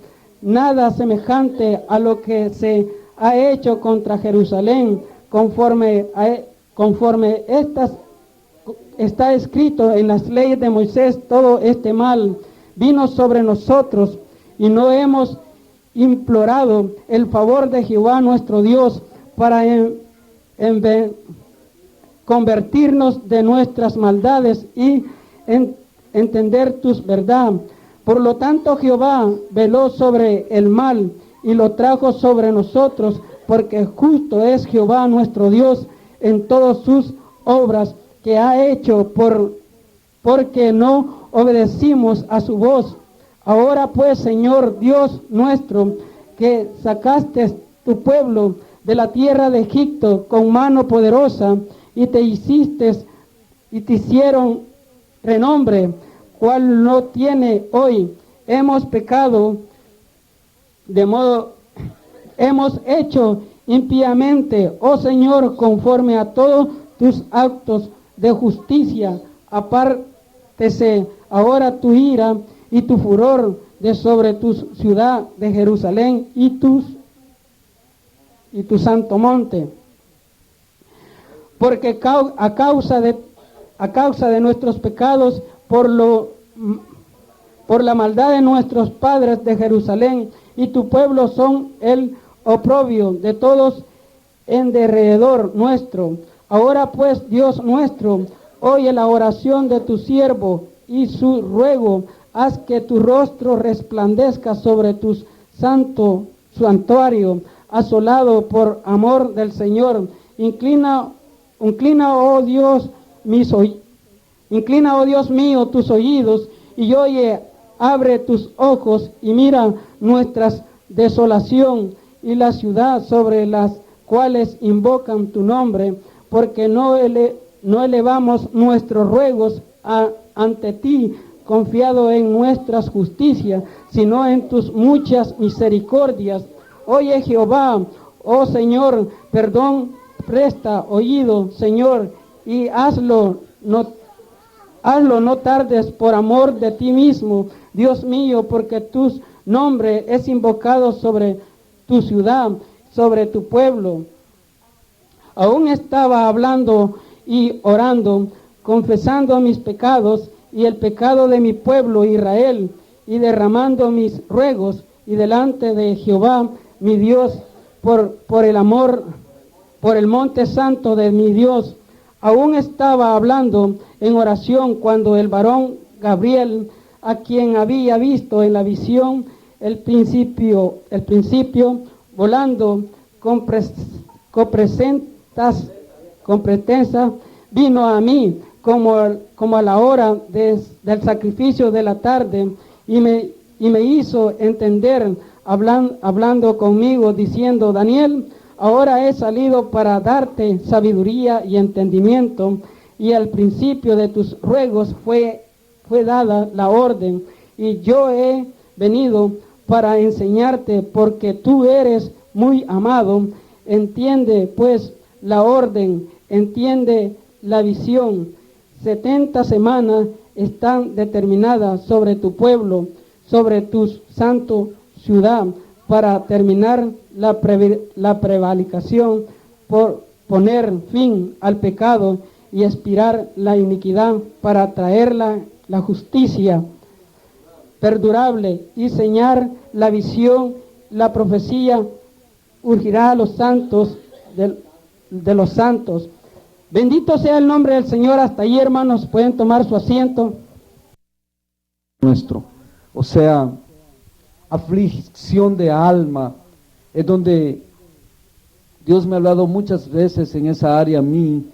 nada semejante a lo que se ha hecho contra Jerusalén, conforme está escrito en las leyes de Moisés. Todo este mal vino sobre nosotros, y no hemos implorado el favor de Jehová nuestro Dios para convertirnos de nuestras maldades y entender tus verdades. Por lo tanto, Jehová veló sobre el mal y lo trajo sobre nosotros, porque justo es Jehová nuestro Dios en todas sus obras que ha hecho, porque no obedecimos a su voz. Ahora pues, Señor Dios nuestro, que sacaste tu pueblo de la tierra de Egipto con mano poderosa, y te hicieron renombre, cual no tiene hoy. Hemos pecado, hemos hecho impíamente, oh Señor, conforme a todos tus actos de justicia, cese ahora tu ira y tu furor de sobre tu ciudad de Jerusalén y tu santo monte. Porque a causa de nuestros pecados, por la maldad de nuestros padres de Jerusalén y tu pueblo son el oprobio de todos en derredor nuestro. Ahora pues, Dios nuestro, oye la oración de tu siervo y su ruego, haz que tu rostro resplandezca sobre tu santo santuario, asolado por amor del Señor. Inclina, oh Dios, inclina, oh Dios mío, tus oídos, y oye, abre tus ojos, y mira nuestra desolación y la ciudad sobre las cuales invocan tu nombre, porque no elevamos nuestros ruegos ante ti, confiado en nuestras justicias, sino en tus muchas misericordias. Oye Jehová, oh Señor, perdón, presta oído, Señor, y hazlo no tardes por amor de ti mismo, Dios mío, porque tu nombre es invocado sobre tu ciudad, sobre tu pueblo. Aún estaba hablando y orando, confesando mis pecados y el pecado de mi pueblo Israel, y derramando mis ruegos y delante de Jehová mi Dios por el amor, por el monte santo de mi Dios. Aún estaba hablando en oración cuando el varón Gabriel, a quien había visto en la visión el principio volando con pretensa, vino a mí como a la hora del sacrificio de la tarde, y me hizo entender, hablando conmigo, diciendo: Daniel, ahora he salido para darte sabiduría y entendimiento, y al principio de tus ruegos fue dada la orden, y yo he venido para enseñarte, porque tú eres muy amado. Entiende pues la orden, entiende la visión. 70 semanas están determinadas sobre tu pueblo, sobre tu santo ciudad, para terminar la prevaricación, por poner fin al pecado y expirar la iniquidad, para traer la justicia perdurable y sellar la visión. La profecía urgirá a los santos de los santos. Bendito sea el nombre del Señor. Hasta ahí, hermanos, pueden tomar su asiento. Nuestro, o sea, aflicción de alma, es donde Dios me ha hablado muchas veces en esa área a mí,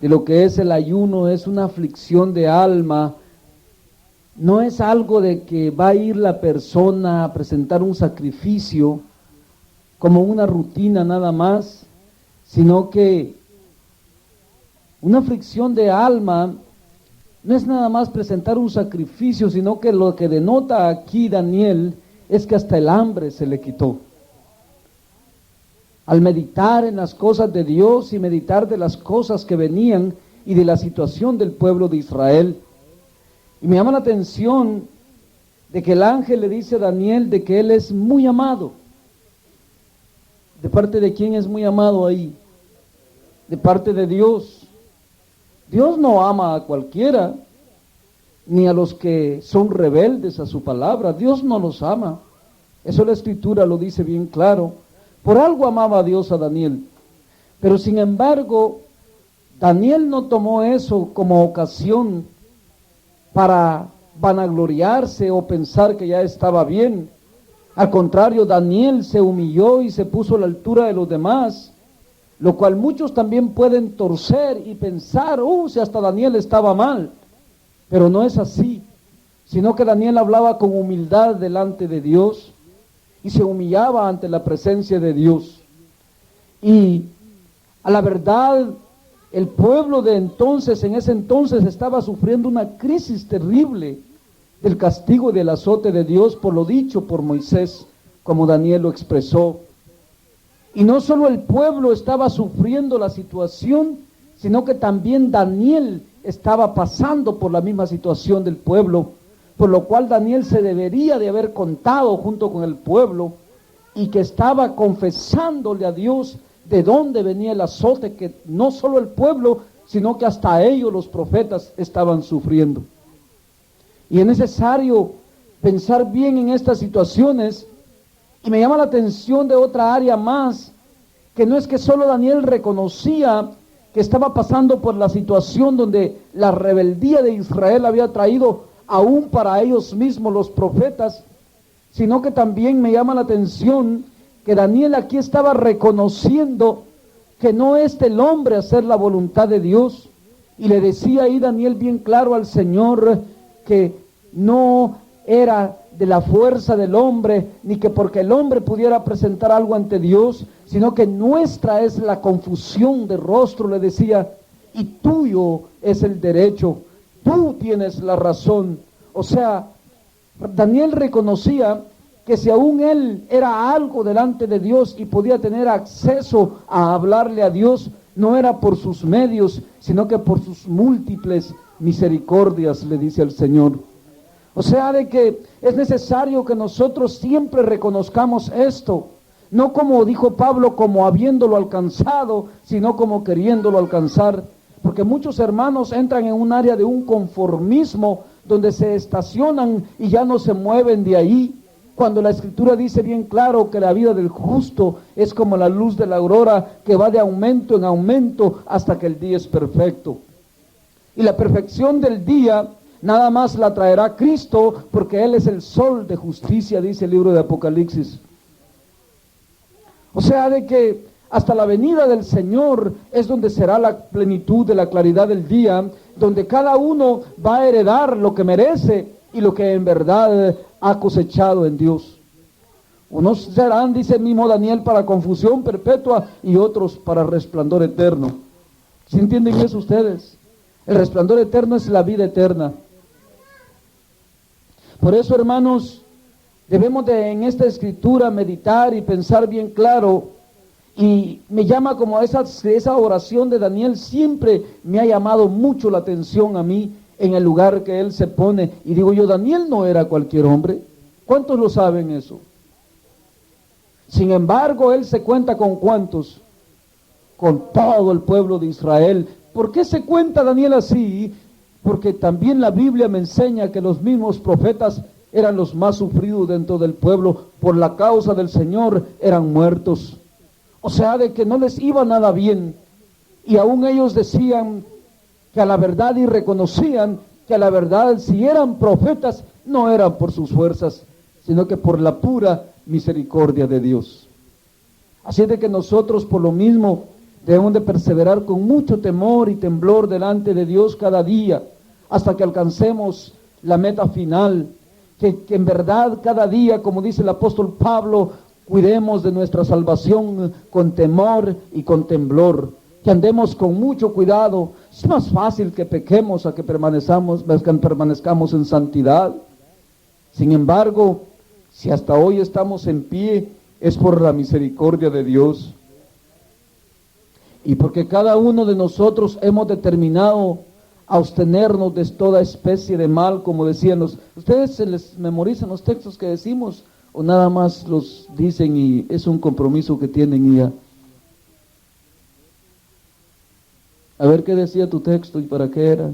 de lo que es el ayuno. Es una aflicción de alma. No es algo de que va a ir la persona a presentar un sacrificio como una rutina nada más, sino que una aflicción de alma no es nada más presentar un sacrificio, sino que lo que denota aquí Daniel es que hasta el hambre se le quitó. Al meditar en las cosas de Dios y meditar de las cosas que venían y de la situación del pueblo de Israel. Y me llama la atención de que el ángel le dice a Daniel de que él es muy amado. ¿De parte de quién es muy amado ahí? De parte de Dios. Dios no ama a cualquiera, ni a los que son rebeldes a su palabra. Dios no los ama. Eso la Escritura lo dice bien claro. Por algo amaba a Dios a Daniel. Pero sin embargo, Daniel no tomó eso como ocasión para vanagloriarse o pensar que ya estaba bien. Al contrario, Daniel se humilló y se puso a la altura de los demás, lo cual muchos también pueden torcer y pensar: si hasta Daniel estaba mal. Pero no es así, sino que Daniel hablaba con humildad delante de Dios y se humillaba ante la presencia de Dios. Y a la verdad, el pueblo de entonces, en ese entonces, estaba sufriendo una crisis terrible del castigo y del azote de Dios por lo dicho por Moisés, como Daniel lo expresó. Y no solo el pueblo estaba sufriendo la situación, sino que también Daniel estaba pasando por la misma situación del pueblo, por lo cual Daniel se debería de haber contado junto con el pueblo, y que estaba confesándole a Dios de dónde venía el azote que no solo el pueblo, sino que hasta ellos, los profetas, estaban sufriendo. Y es necesario pensar bien en estas situaciones, y me llama la atención de otra área más, que no es que solo Daniel reconocía que estaba pasando por la situación donde la rebeldía de Israel había traído aún para ellos mismos los profetas, sino que también me llama la atención que Daniel aquí estaba reconociendo que no es del hombre hacer la voluntad de Dios. Y le decía ahí Daniel bien claro al Señor que no era de la fuerza del hombre, ni que porque el hombre pudiera presentar algo ante Dios, sino que nuestra es la confusión de rostro, le decía, y tuyo es el derecho, tú tienes la razón. O sea, Daniel reconocía que si aún él era algo delante de Dios y podía tener acceso a hablarle a Dios, no era por sus medios, sino que por sus múltiples misericordias, le dice al Señor. O sea, de que es necesario que nosotros siempre reconozcamos esto, no como dijo Pablo, como habiéndolo alcanzado, sino como queriéndolo alcanzar. Porque muchos hermanos entran en un área de un conformismo, donde se estacionan y ya no se mueven de ahí, cuando la Escritura dice bien claro que la vida del justo es como la luz de la aurora, que va de aumento en aumento hasta que el día es perfecto. Y la perfección del día nada más la traerá Cristo, porque Él es el sol de justicia, dice el libro de Apocalipsis. O sea, de que hasta la venida del Señor es donde será la plenitud de la claridad del día, donde cada uno va a heredar lo que merece y lo que en verdad ha cosechado en Dios. Unos serán, dice el mismo Daniel, para confusión perpetua y otros para resplandor eterno. ¿Sí entienden eso ustedes? El resplandor eterno es la vida eterna. Por eso, hermanos, debemos de en esta escritura meditar y pensar bien claro. Y me llama como esa oración de Daniel siempre me ha llamado mucho la atención a mí en el lugar que él se pone. Y digo yo, Daniel no era cualquier hombre. ¿Cuántos lo saben eso? Sin embargo, él se cuenta con ¿cuántos? Con todo el pueblo de Israel. ¿Por qué se cuenta Daniel así? Porque también la Biblia me enseña que los mismos profetas eran los más sufridos dentro del pueblo. Por la causa del Señor eran muertos. O sea, de que no les iba nada bien. Y aún ellos decían que a la verdad y reconocían que a la verdad, si eran profetas, no eran por sus fuerzas, sino que por la pura misericordia de Dios. Así de que nosotros por lo mismo debemos de perseverar con mucho temor y temblor delante de Dios cada día, hasta que alcancemos la meta final, que en verdad cada día, como dice el apóstol Pablo, cuidemos de nuestra salvación con temor y con temblor, que andemos con mucho cuidado. Es más fácil que pequemos a que permanezcamos en santidad. Sin embargo, si hasta hoy estamos en pie, es por la misericordia de Dios. Y porque cada uno de nosotros hemos determinado abstenernos de toda especie de mal, como decían ¿ustedes se les memorizan los textos que decimos? ¿O nada más los dicen y es un compromiso que tienen y ya? A ver qué decía tu texto y para qué era.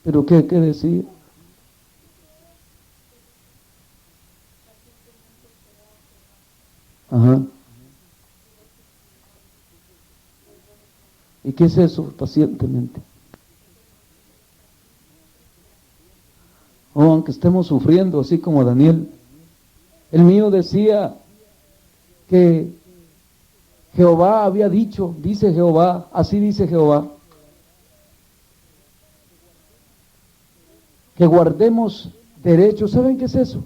¿Pero qué decía? Ajá. ¿Y qué es eso? Pacientemente. Oh, aunque estemos sufriendo, así como Daniel. El mío decía que Jehová había dicho, dice Jehová, así dice Jehová, que guardemos derechos. ¿Saben qué es eso?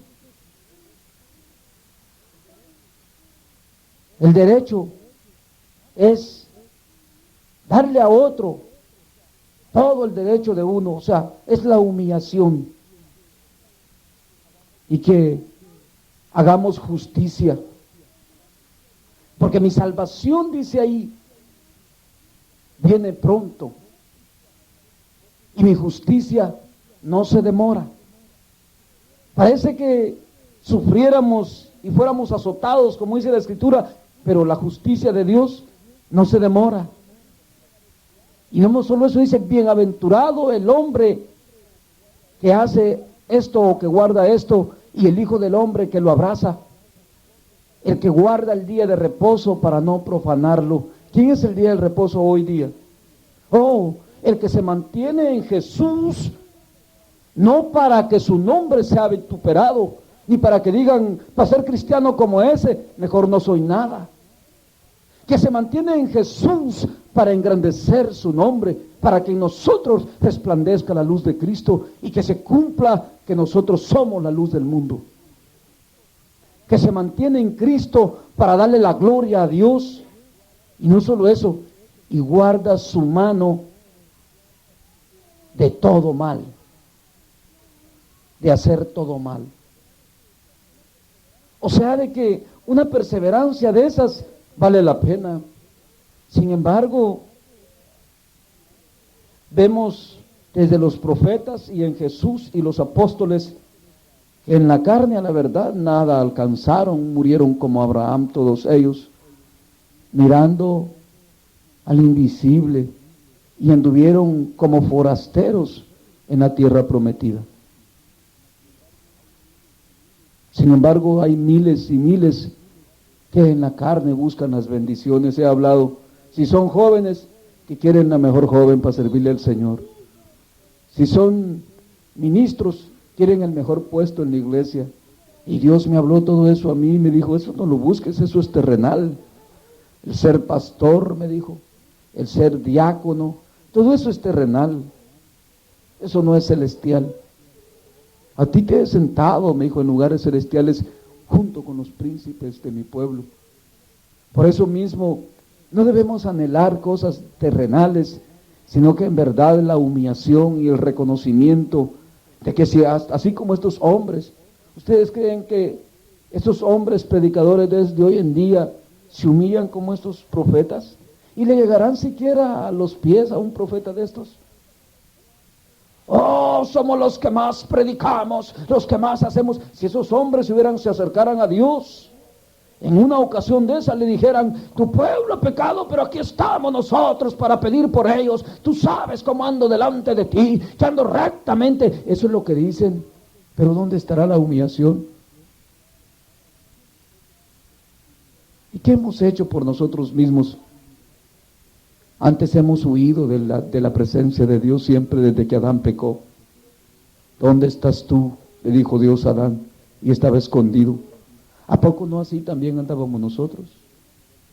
El derecho es darle a otro todo el derecho de uno, o sea, es la humillación. Y que hagamos justicia. Porque mi salvación, dice ahí, viene pronto y mi justicia no se demora. Parece que sufriéramos y fuéramos azotados, como dice la Escritura, pero la justicia de Dios no se demora. Y no solo eso, dice, bienaventurado el hombre que hace esto o que guarda esto, y el Hijo del Hombre que lo abraza, el que guarda el día de reposo para no profanarlo. ¿Quién es el día del reposo hoy día? Oh, el que se mantiene en Jesús, no para que su nombre sea vituperado, ni para que digan, para ser cristiano como ese, mejor no soy nada. Que se mantiene en Jesús para engrandecer su nombre, para que en nosotros resplandezca la luz de Cristo y que se cumpla que nosotros somos la luz del mundo. Que se mantiene en Cristo para darle la gloria a Dios, y no solo eso, y guarda su mano de todo mal, de hacer todo mal. O sea, de que una perseverancia de esas vale la pena. Sin embargo, vemos desde los profetas y en Jesús y los apóstoles que en la carne, a la verdad, nada alcanzaron, murieron como Abraham, todos ellos, mirando al invisible, y anduvieron como forasteros en la tierra prometida. Sin embargo, hay miles y miles que en la carne buscan las bendiciones. He hablado, si son jóvenes, que quieren la mejor joven para servirle al Señor. Si son ministros, quieren el mejor puesto en la iglesia. Y Dios me habló todo eso a mí y me dijo, eso no lo busques, eso es terrenal. El ser pastor, me dijo, el ser diácono, todo eso es terrenal. Eso no es celestial. A ti te he sentado, me dijo, en lugares celestiales junto con los príncipes de mi pueblo. Por eso mismo no debemos anhelar cosas terrenales, sino que en verdad la humillación y el reconocimiento de que si así como estos hombres, ¿ustedes creen que estos hombres predicadores de hoy en día se humillan como estos profetas? ¿Y le llegarán siquiera a los pies a un profeta de estos? Oh, somos los que más predicamos, los que más hacemos. Si esos hombres se acercaran a Dios, en una ocasión de esa le dijeran, tu pueblo ha pecado, pero aquí estamos nosotros para pedir por ellos. Tú sabes cómo ando delante de ti, que ando rectamente. Eso es lo que dicen. Pero ¿dónde estará la humillación? ¿Y qué hemos hecho por nosotros mismos? Antes hemos huido de la presencia de Dios siempre desde que Adán pecó. ¿Dónde estás tú?, le dijo Dios a Adán, y estaba escondido. ¿A poco no así también andábamos nosotros?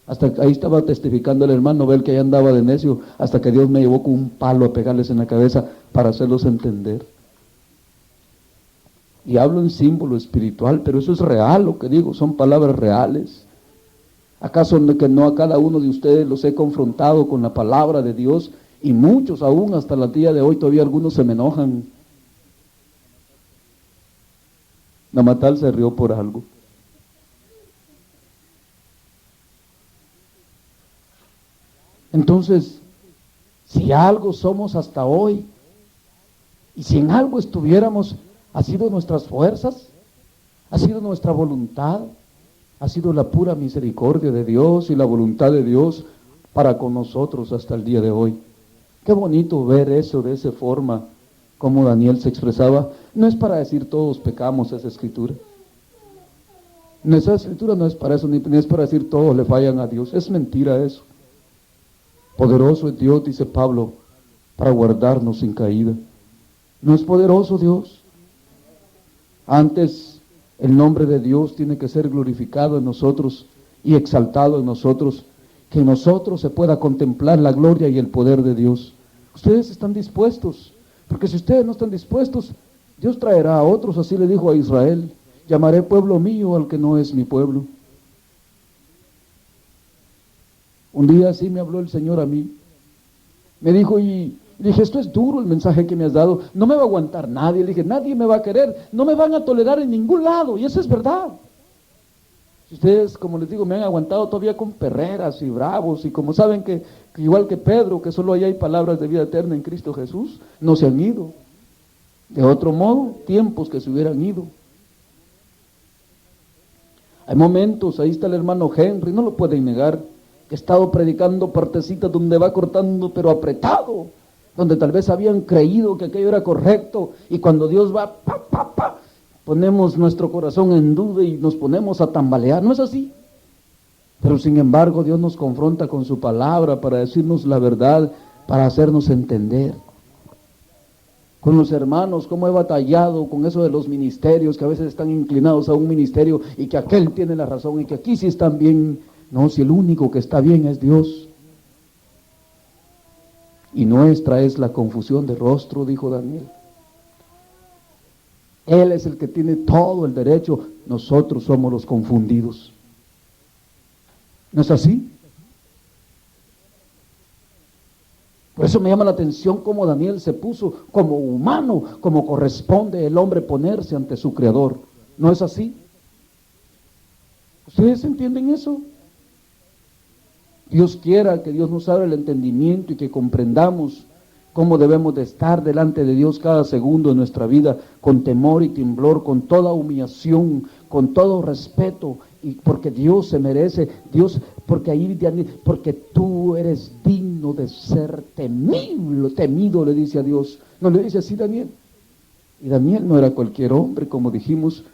Hasta ahí estaba testificando el hermano Bel que ahí andaba de necio, hasta que Dios me llevó con un palo a pegarles en la cabeza para hacerlos entender. Y hablo en símbolo espiritual, pero eso es real lo que digo, son palabras reales. ¿Acaso que no a cada uno de ustedes los he confrontado con la palabra de Dios? Y muchos aún hasta el día de hoy todavía algunos se me enojan. Namatal se rió por algo. Entonces, si algo somos hasta hoy, y si en algo estuviéramos, ha sido nuestras fuerzas, ha sido nuestra voluntad, ha sido la pura misericordia de Dios y la voluntad de Dios para con nosotros hasta el día de hoy. Qué bonito ver eso de esa forma, como Daniel se expresaba. No es para decir todos pecamos esa escritura. Esa escritura no es para eso, ni es para decir todos le fallan a Dios. Es mentira eso. Poderoso es Dios, dice Pablo, para guardarnos sin caída. ¿No es poderoso Dios? Antes, el nombre de Dios tiene que ser glorificado en nosotros y exaltado en nosotros, que en nosotros se pueda contemplar la gloria y el poder de Dios. Ustedes están dispuestos, porque si ustedes no están dispuestos, Dios traerá a otros, así le dijo a Israel, llamaré pueblo mío al que no es mi pueblo. Un día así me habló el Señor a mí, me dijo, y le dije, esto es duro el mensaje que me has dado, no me va a aguantar nadie. Le dije, nadie me va a querer, no me van a tolerar en ningún lado, y eso es verdad. Si ustedes, como les digo, me han aguantado todavía con perreras y bravos, y como saben que igual que Pedro, que solo ahí hay palabras de vida eterna en Cristo Jesús, no se han ido. De otro modo, tiempos que se hubieran ido. Hay momentos, ahí está el hermano Henry, no lo pueden negar, que ha estado predicando partecitas donde va cortando, pero apretado, donde tal vez habían creído que aquello era correcto, y cuando Dios va, ponemos nuestro corazón en duda y nos ponemos a tambalear. ¿No es así? Pero sin embargo, Dios nos confronta con su palabra para decirnos la verdad, para hacernos entender. Con los hermanos, cómo he batallado con eso de los ministerios, que a veces están inclinados a un ministerio y que aquel tiene la razón y que aquí sí están bien. No, si el único que está bien es Dios. Y nuestra es la confusión de rostro, dijo Daniel. Él es el que tiene todo el derecho, nosotros somos los confundidos. ¿No es así? Por eso me llama la atención cómo Daniel se puso como humano, como corresponde el hombre ponerse ante su Creador. ¿No es así? ¿Ustedes entienden eso? Dios quiera que Dios nos abra el entendimiento y que comprendamos cómo debemos de estar delante de Dios cada segundo de nuestra vida, con temor y temblor, con toda humillación, con todo respeto, y porque Dios se merece, Dios, porque tú eres digno de ser temido, le dice a Dios. No le dice así Daniel. Y Daniel no era cualquier hombre, como dijimos,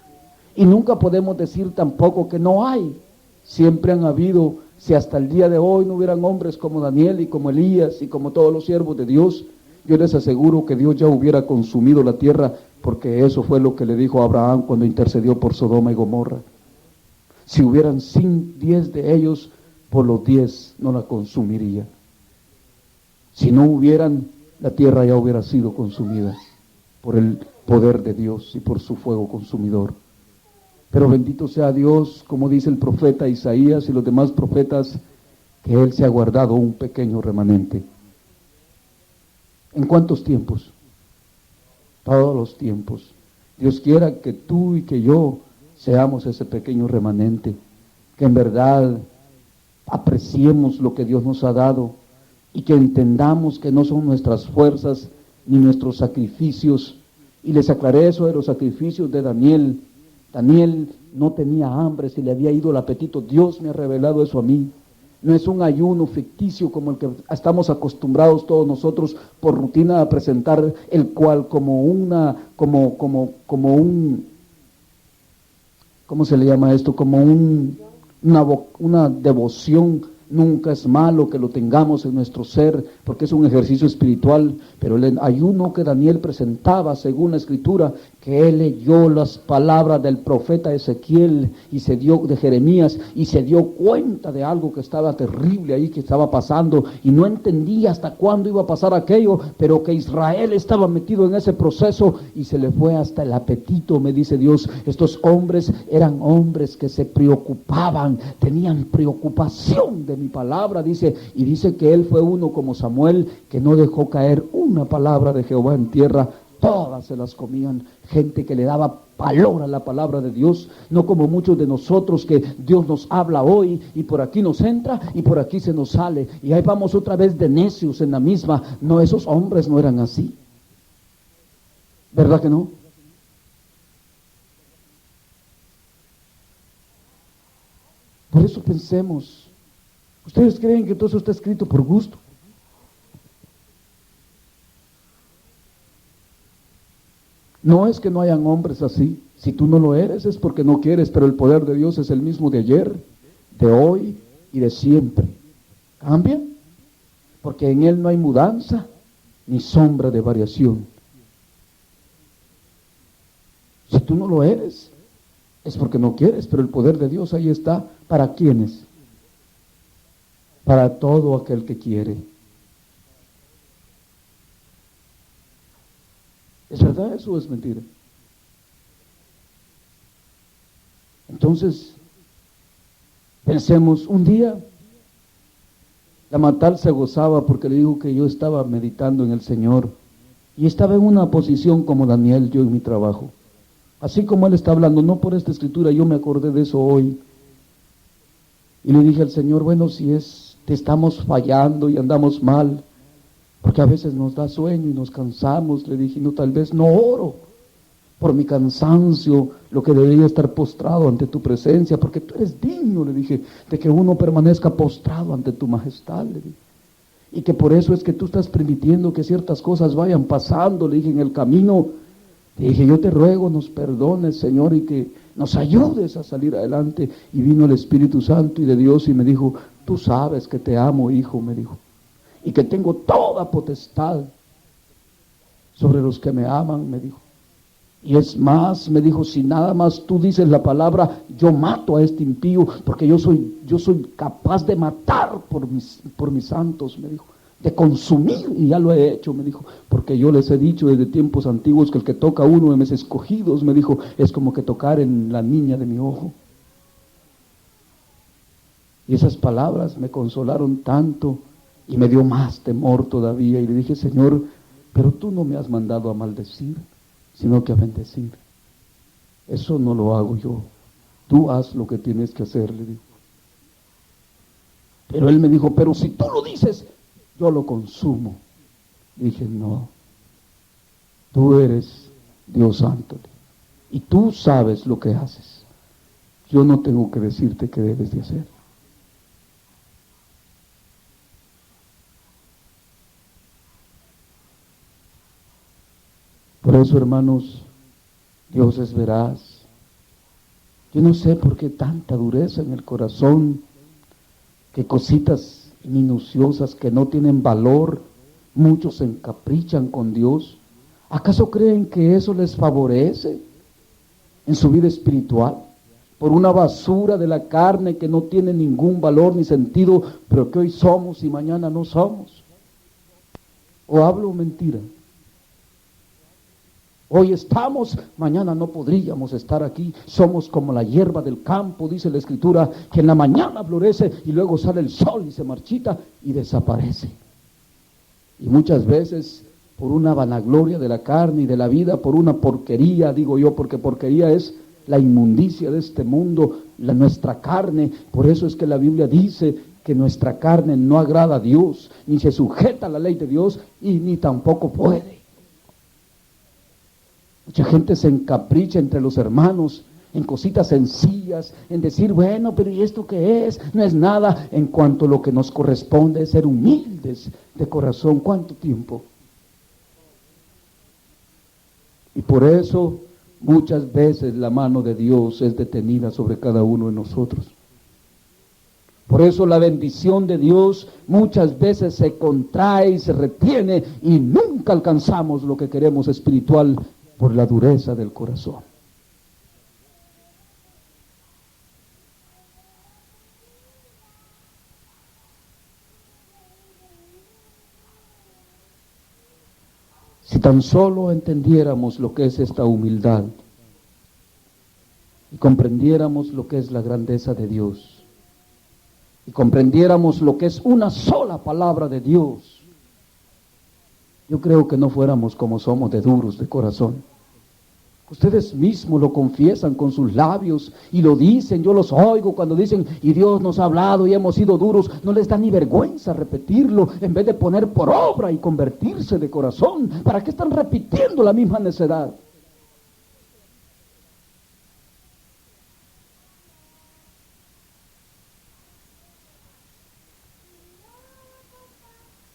y nunca podemos decir tampoco que no hay. Siempre han habido. Si hasta el día de hoy no hubieran hombres como Daniel y como Elías y como todos los siervos de Dios, yo les aseguro que Dios ya hubiera consumido la tierra, porque eso fue lo que le dijo a Abraham cuando intercedió por Sodoma y Gomorra. Si hubieran 10 de ellos, por los 10 no la consumiría. Si no hubieran, la tierra ya hubiera sido consumida por el poder de Dios y por su fuego consumidor. Pero bendito sea Dios, como dice el profeta Isaías y los demás profetas, que Él se ha guardado un pequeño remanente. ¿En cuántos tiempos? Todos los tiempos. Dios quiera que tú y que yo seamos ese pequeño remanente, que en verdad apreciemos lo que Dios nos ha dado y que entendamos que no son nuestras fuerzas ni nuestros sacrificios. Y les aclaré eso de los sacrificios de Daniel. Daniel no tenía hambre, se le había ido el apetito. Dios me ha revelado eso a mí. No es un ayuno ficticio como el que estamos acostumbrados todos nosotros por rutina a presentar, el cual como un, ¿cómo se le llama esto? Como una devoción. Nunca es malo que lo tengamos en nuestro ser, porque es un ejercicio espiritual, pero el ayuno que Daniel presentaba, según la Escritura, que él leyó las palabras del profeta Ezequiel y de Jeremías, y se dio cuenta de algo que estaba terrible ahí, que estaba pasando, y no entendía hasta cuándo iba a pasar aquello, pero que Israel estaba metido en ese proceso, y se le fue hasta el apetito, me dice Dios. Estos hombres eran hombres que se preocupaban, tenían preocupación de mi palabra, dice, y dice que él fue uno como Samuel, que no dejó caer una palabra de Jehová en tierra, todas se las comían. Gente que le daba valor a la palabra de Dios, no como muchos de nosotros que Dios nos habla hoy y por aquí nos entra y por aquí se nos sale, y ahí vamos otra vez de necios en la misma. No, esos hombres no eran así, ¿verdad que no? Por eso pensemos. ¿Ustedes creen que todo eso está escrito por gusto? No es que no hayan hombres así. Si tú no lo eres es porque no quieres, pero el poder de Dios es el mismo de ayer, de hoy y de siempre. ¿Cambia? Porque en Él no hay mudanza ni sombra de variación. Si tú no lo eres, es porque no quieres, pero el poder de Dios ahí está. ¿Para quiénes? Para todo aquel que quiere. ¿Es verdad eso o es mentira? Entonces, pensemos, un día la Matal se gozaba porque le digo que yo estaba meditando en el Señor y estaba en una posición como Daniel, yo en mi trabajo. Así como él está hablando, no por esta escritura, yo me acordé de eso hoy. Y le dije al Señor, bueno, si te estamos fallando y andamos mal, porque a veces nos da sueño y nos cansamos, le dije, no, tal vez no oro por mi cansancio, lo que debería estar postrado ante tu presencia, porque tú eres digno, le dije, de que uno permanezca postrado ante tu majestad, le dije. Y que por eso es que tú estás permitiendo que ciertas cosas vayan pasando, le dije, en el camino. Le dije, yo te ruego, nos perdones, Señor, y que nos ayudes a salir adelante. Y vino el Espíritu Santo y de Dios y me dijo, tú sabes que te amo, hijo, me dijo, y que tengo toda potestad sobre los que me aman, me dijo. Y es más, me dijo, si nada más tú dices la palabra, yo mato a este impío, porque yo soy capaz de matar por mis santos, me dijo, de consumir, y ya lo he hecho, me dijo, porque yo les he dicho desde tiempos antiguos que el que toca a uno de mis escogidos, me dijo, es como que tocar en la niña de mi ojo. Y esas palabras me consolaron tanto y me dio más temor todavía, y le dije, Señor, pero tú no me has mandado a maldecir, sino que a bendecir. Eso no lo hago yo. Tú haz lo que tienes que hacer, le digo. Pero él me dijo, pero si tú lo dices, yo lo consumo. Dije, no, tú eres Dios Santo, y tú sabes lo que haces. Yo no tengo que decirte qué debes de hacer. Por eso, hermanos, Dios es veraz. Yo no sé por qué tanta dureza en el corazón, que cositas minuciosas que no tienen valor, muchos se encaprichan con Dios. ¿Acaso creen que eso les favorece en su vida espiritual? Por una basura de la carne que no tiene ningún valor ni sentido, pero que hoy somos y mañana no somos. ¿O hablo mentira? Hoy estamos, mañana no podríamos estar aquí. Somos como la hierba del campo, dice la Escritura, que en la mañana florece y luego sale el sol y se marchita y desaparece. Y muchas veces por una vanagloria de la carne y de la vida, por una porquería, digo yo, porque porquería es la inmundicia de este mundo, nuestra carne. Por eso es que la Biblia dice que nuestra carne no agrada a Dios, ni se sujeta a la ley de Dios y ni tampoco puede. Mucha gente se encapricha entre los hermanos en cositas sencillas, en decir, bueno, pero ¿y esto qué es? No es nada, en cuanto a lo que nos corresponde es ser humildes de corazón. ¿Cuánto tiempo? Y por eso muchas veces la mano de Dios es detenida sobre cada uno de nosotros. Por eso la bendición de Dios muchas veces se contrae y se retiene y nunca alcanzamos lo que queremos espiritual, por la dureza del corazón. Si tan solo entendiéramos lo que es esta humildad y comprendiéramos lo que es la grandeza de Dios y comprendiéramos lo que es una sola palabra de Dios, yo creo que no fuéramos como somos de duros de corazón. Ustedes mismos lo confiesan con sus labios y lo dicen, yo los oigo cuando dicen, y Dios nos ha hablado y hemos sido duros. No les da ni vergüenza repetirlo, en vez de poner por obra y convertirse de corazón. ¿Para qué están repitiendo la misma necedad?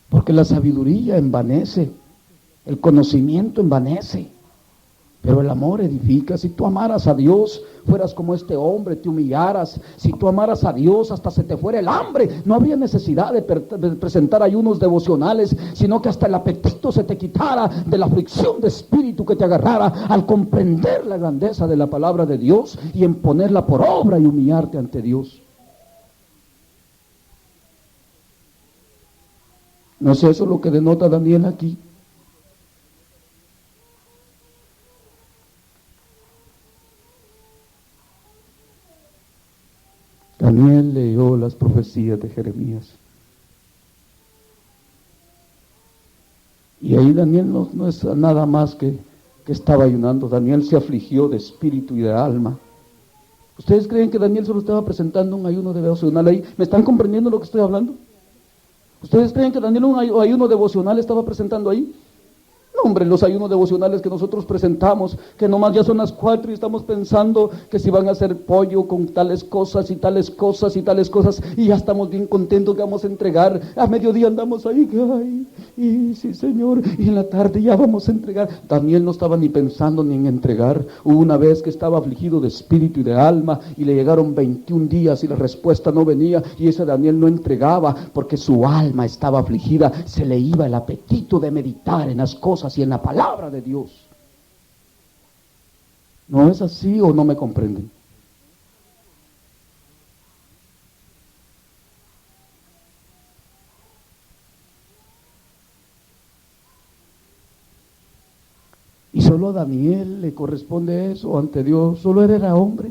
Porque la sabiduría envanece, el conocimiento envanece, pero el amor edifica. Si tú amaras a Dios, fueras como este hombre, te humillaras. Si tú amaras a Dios, hasta se te fuera el hambre. No habría necesidad de presentar ayunos devocionales, sino que hasta el apetito se te quitara de la aflicción de espíritu que te agarrara al comprender la grandeza de la palabra de Dios y en ponerla por obra y humillarte ante Dios. ¿No es eso lo que denota Daniel aquí? Daniel leyó las profecías de Jeremías. Y ahí Daniel no es nada más que estaba ayunando. Daniel se afligió de espíritu y de alma. ¿Ustedes creen que Daniel solo estaba presentando un ayuno devocional ahí? ¿Me están comprendiendo lo que estoy hablando? ¿Ustedes creen que Daniel un ayuno devocional estaba presentando ahí? No, hombre, los ayunos devocionales que nosotros presentamos, que nomás ya son las 4 y estamos pensando que si van a hacer pollo con tales cosas y tales cosas y tales cosas, y ya estamos bien contentos que vamos a entregar. A mediodía andamos ahí, ay, y sí, Señor, y en la tarde ya vamos a entregar. Daniel no estaba ni pensando ni en entregar. Hubo una vez que estaba afligido de espíritu y de alma, y le llegaron 21 días y la respuesta no venía, y ese Daniel no entregaba porque su alma estaba afligida. Se le iba el apetito de meditar en las cosas y en la palabra de Dios. ¿No es así o no me comprenden? Y solo a Daniel le corresponde eso ante Dios. Solo él era hombre.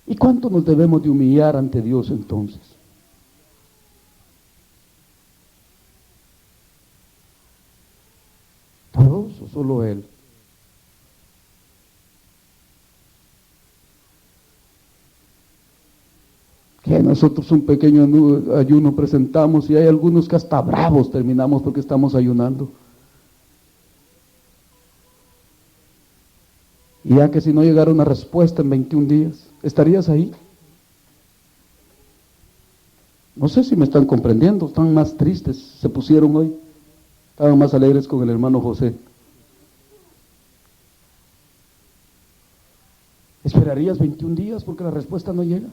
¿Y cuánto nos debemos de humillar ante Dios entonces? ¿Todos o solo él? Que nosotros un pequeño ayuno presentamos y hay algunos que hasta bravos terminamos porque estamos ayunando. Y ya que si no llegara una respuesta en 21 días, ¿estarías ahí? No sé si me están comprendiendo, están más tristes, se pusieron hoy. Estaban más alegres con el hermano José. ¿Esperarías 21 días porque la respuesta no llega?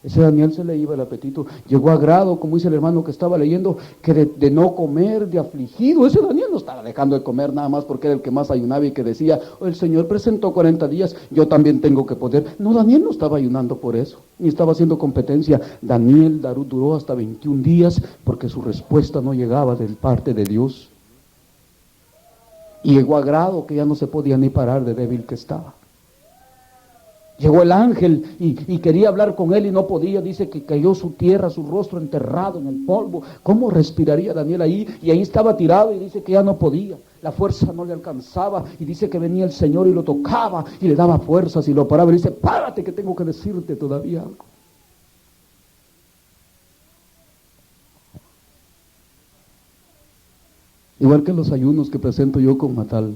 Ese Daniel se le iba el apetito. Llegó a grado, como dice el hermano que estaba leyendo, que de no comer, de afligido. Ese Daniel no estaba dejando de comer nada más porque era el que más ayunaba y que decía, oh, el Señor presentó 40 días, yo también tengo que poder. No, Daniel no estaba ayunando por eso, ni estaba haciendo competencia. Daniel duró hasta 21 días porque su respuesta no llegaba de parte de Dios. Y llegó a grado que ya no se podía ni parar de débil que estaba. Llegó el ángel y quería hablar con él y no podía. Dice que cayó su tierra, su rostro enterrado en el polvo. ¿Cómo respiraría Daniel ahí? Y ahí estaba tirado y dice que ya no podía. La fuerza no le alcanzaba y dice que venía el Señor y lo tocaba y le daba fuerzas y lo paraba y dice, párate que tengo que decirte todavía algo. Igual que los ayunos que presento yo con Natal.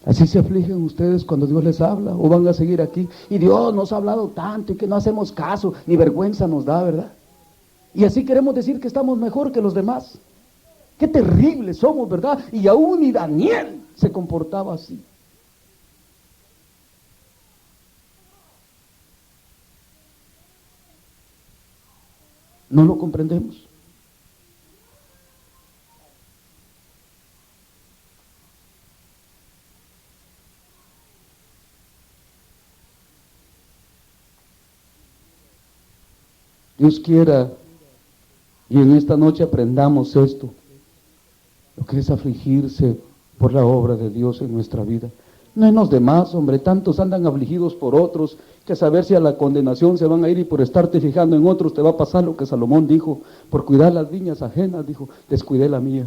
Así se afligen ustedes cuando Dios les habla, o van a seguir aquí, y Dios nos ha hablado tanto y que no hacemos caso, ni vergüenza nos da, ¿verdad? Y así queremos decir que estamos mejor que los demás. Qué terribles somos, ¿verdad? Y aún ni Daniel se comportaba así. No lo comprendemos. Dios quiera y en esta noche aprendamos esto, lo que es afligirse por la obra de Dios en nuestra vida. No en los demás, hombre, tantos andan afligidos por otros, que a saber si a la condenación se van a ir y por estarte fijando en otros te va a pasar lo que Salomón dijo, por cuidar las viñas ajenas, dijo, descuidé la mía.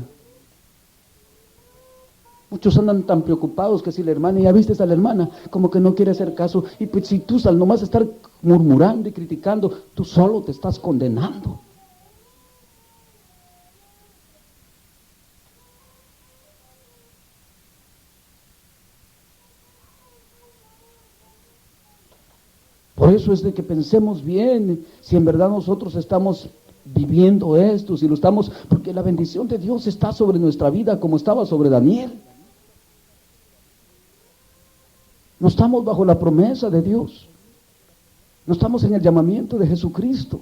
Muchos andan tan preocupados que si la hermana, ya viste a la hermana, como que no quiere hacer caso. Y pues si tú al nomás estar murmurando y criticando, tú solo te estás condenando. Por eso es de que pensemos bien si en verdad nosotros estamos viviendo esto, si lo estamos, porque la bendición de Dios está sobre nuestra vida como estaba sobre Daniel. No estamos bajo la promesa de Dios. No estamos en el llamamiento de Jesucristo.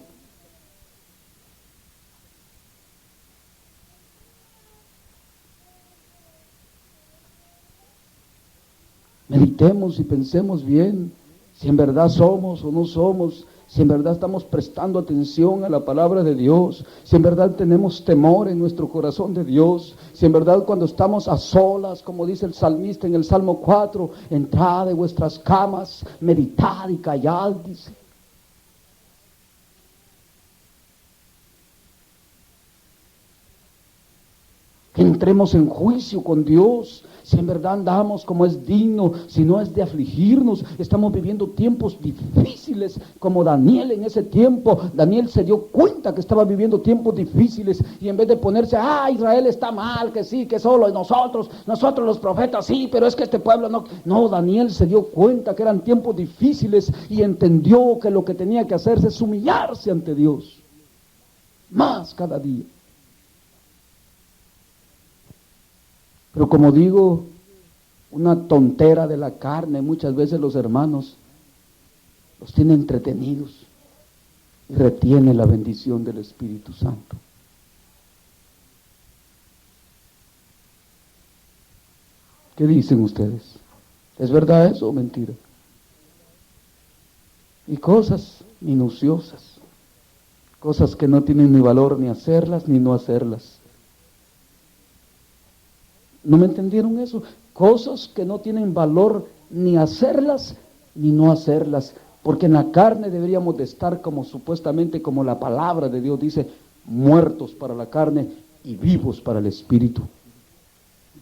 Meditemos y pensemos bien si en verdad somos o no somos, si en verdad estamos prestando atención a la palabra de Dios, si en verdad tenemos temor en nuestro corazón de Dios, si en verdad cuando estamos a solas, como dice el salmista en el Salmo 4, entrad de vuestras camas, meditad y callad, dice. Que entremos en juicio con Dios, si en verdad andamos como es digno, si no es de afligirnos. Estamos viviendo tiempos difíciles, como Daniel en ese tiempo. Daniel se dio cuenta que estaba viviendo tiempos difíciles, y en vez de ponerse, Israel está mal, que sí, que solo nosotros los profetas, sí, pero es que este pueblo no. No, Daniel se dio cuenta que eran tiempos difíciles y entendió que lo que tenía que hacerse es humillarse ante Dios, más cada día. Pero como digo, una tontera de la carne, muchas veces los hermanos los tiene entretenidos y retiene la bendición del Espíritu Santo. ¿Qué dicen ustedes? ¿Es verdad eso o mentira? Y cosas minuciosas, cosas que no tienen ni valor ni hacerlas ni no hacerlas. ¿No me entendieron eso? Cosas que no tienen valor ni hacerlas ni no hacerlas, porque en la carne deberíamos de estar como supuestamente, como la palabra de Dios dice, muertos para la carne y vivos para el espíritu.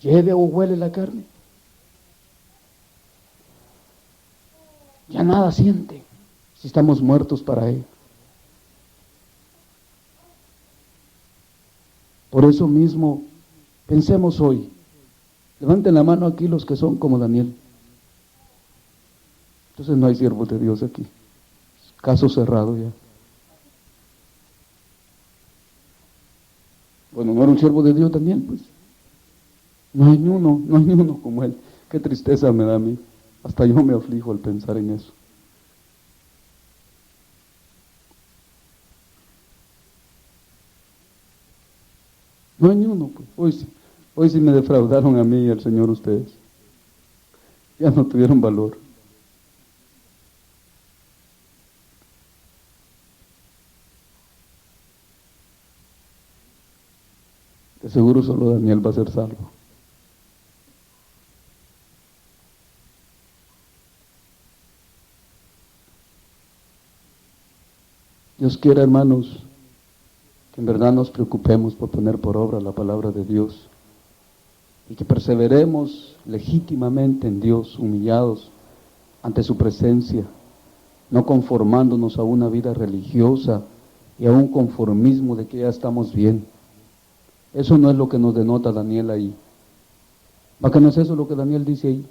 ¿Lleve o huele la carne? Ya nada siente si estamos muertos para él. Por eso mismo, pensemos hoy. Levanten la mano aquí los que son como Daniel. Entonces no hay siervos de Dios aquí. Caso cerrado ya. Bueno, no era un siervo de Dios Daniel, pues. No hay ni uno como él. Qué tristeza me da a mí. Hasta yo me aflijo al pensar en eso. No hay ni uno, pues. Hoy sí me defraudaron a mí y al Señor ustedes. Ya no tuvieron valor. De seguro solo Daniel va a ser salvo. Dios quiera, hermanos, que en verdad nos preocupemos por poner por obra la palabra de Dios. Y que perseveremos legítimamente en Dios, humillados ante su presencia, no conformándonos a una vida religiosa y a un conformismo de que ya estamos bien. Eso no es lo que nos denota Daniel ahí. ¿Va que no es eso lo que Daniel dice ahí?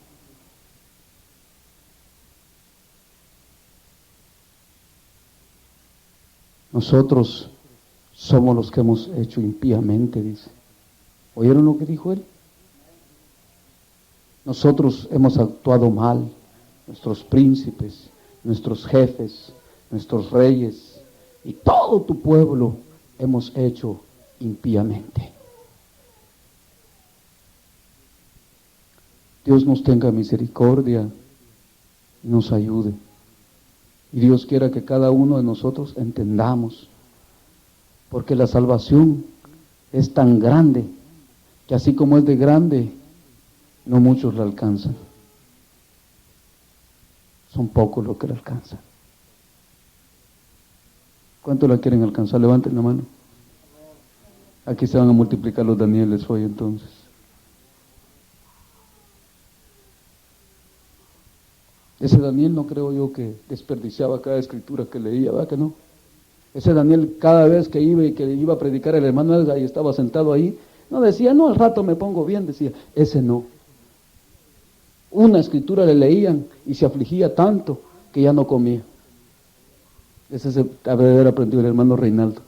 Nosotros somos los que hemos hecho impíamente, dice. ¿Oyeron lo que dijo él? Nosotros hemos actuado mal, nuestros príncipes, nuestros jefes, nuestros reyes y todo tu pueblo hemos hecho impíamente. Dios nos tenga misericordia y nos ayude. Y Dios quiera que cada uno de nosotros entendamos, porque la salvación es tan grande que así como es de grande, no muchos la alcanzan. Son pocos los que la alcanzan. ¿Cuántos la quieren alcanzar? Levanten la mano. Aquí se van a multiplicar los Danieles hoy entonces. Ese Daniel no creo yo que desperdiciaba cada escritura que leía, ¿verdad que no? Ese Daniel cada vez que iba a predicar el hermano, ahí estaba sentado ahí, no decía, no, al rato me pongo bien, decía, ese no. Una escritura le leían y se afligía tanto que ya no comía. Ese se debe haber aprendido el hermano Reinaldo.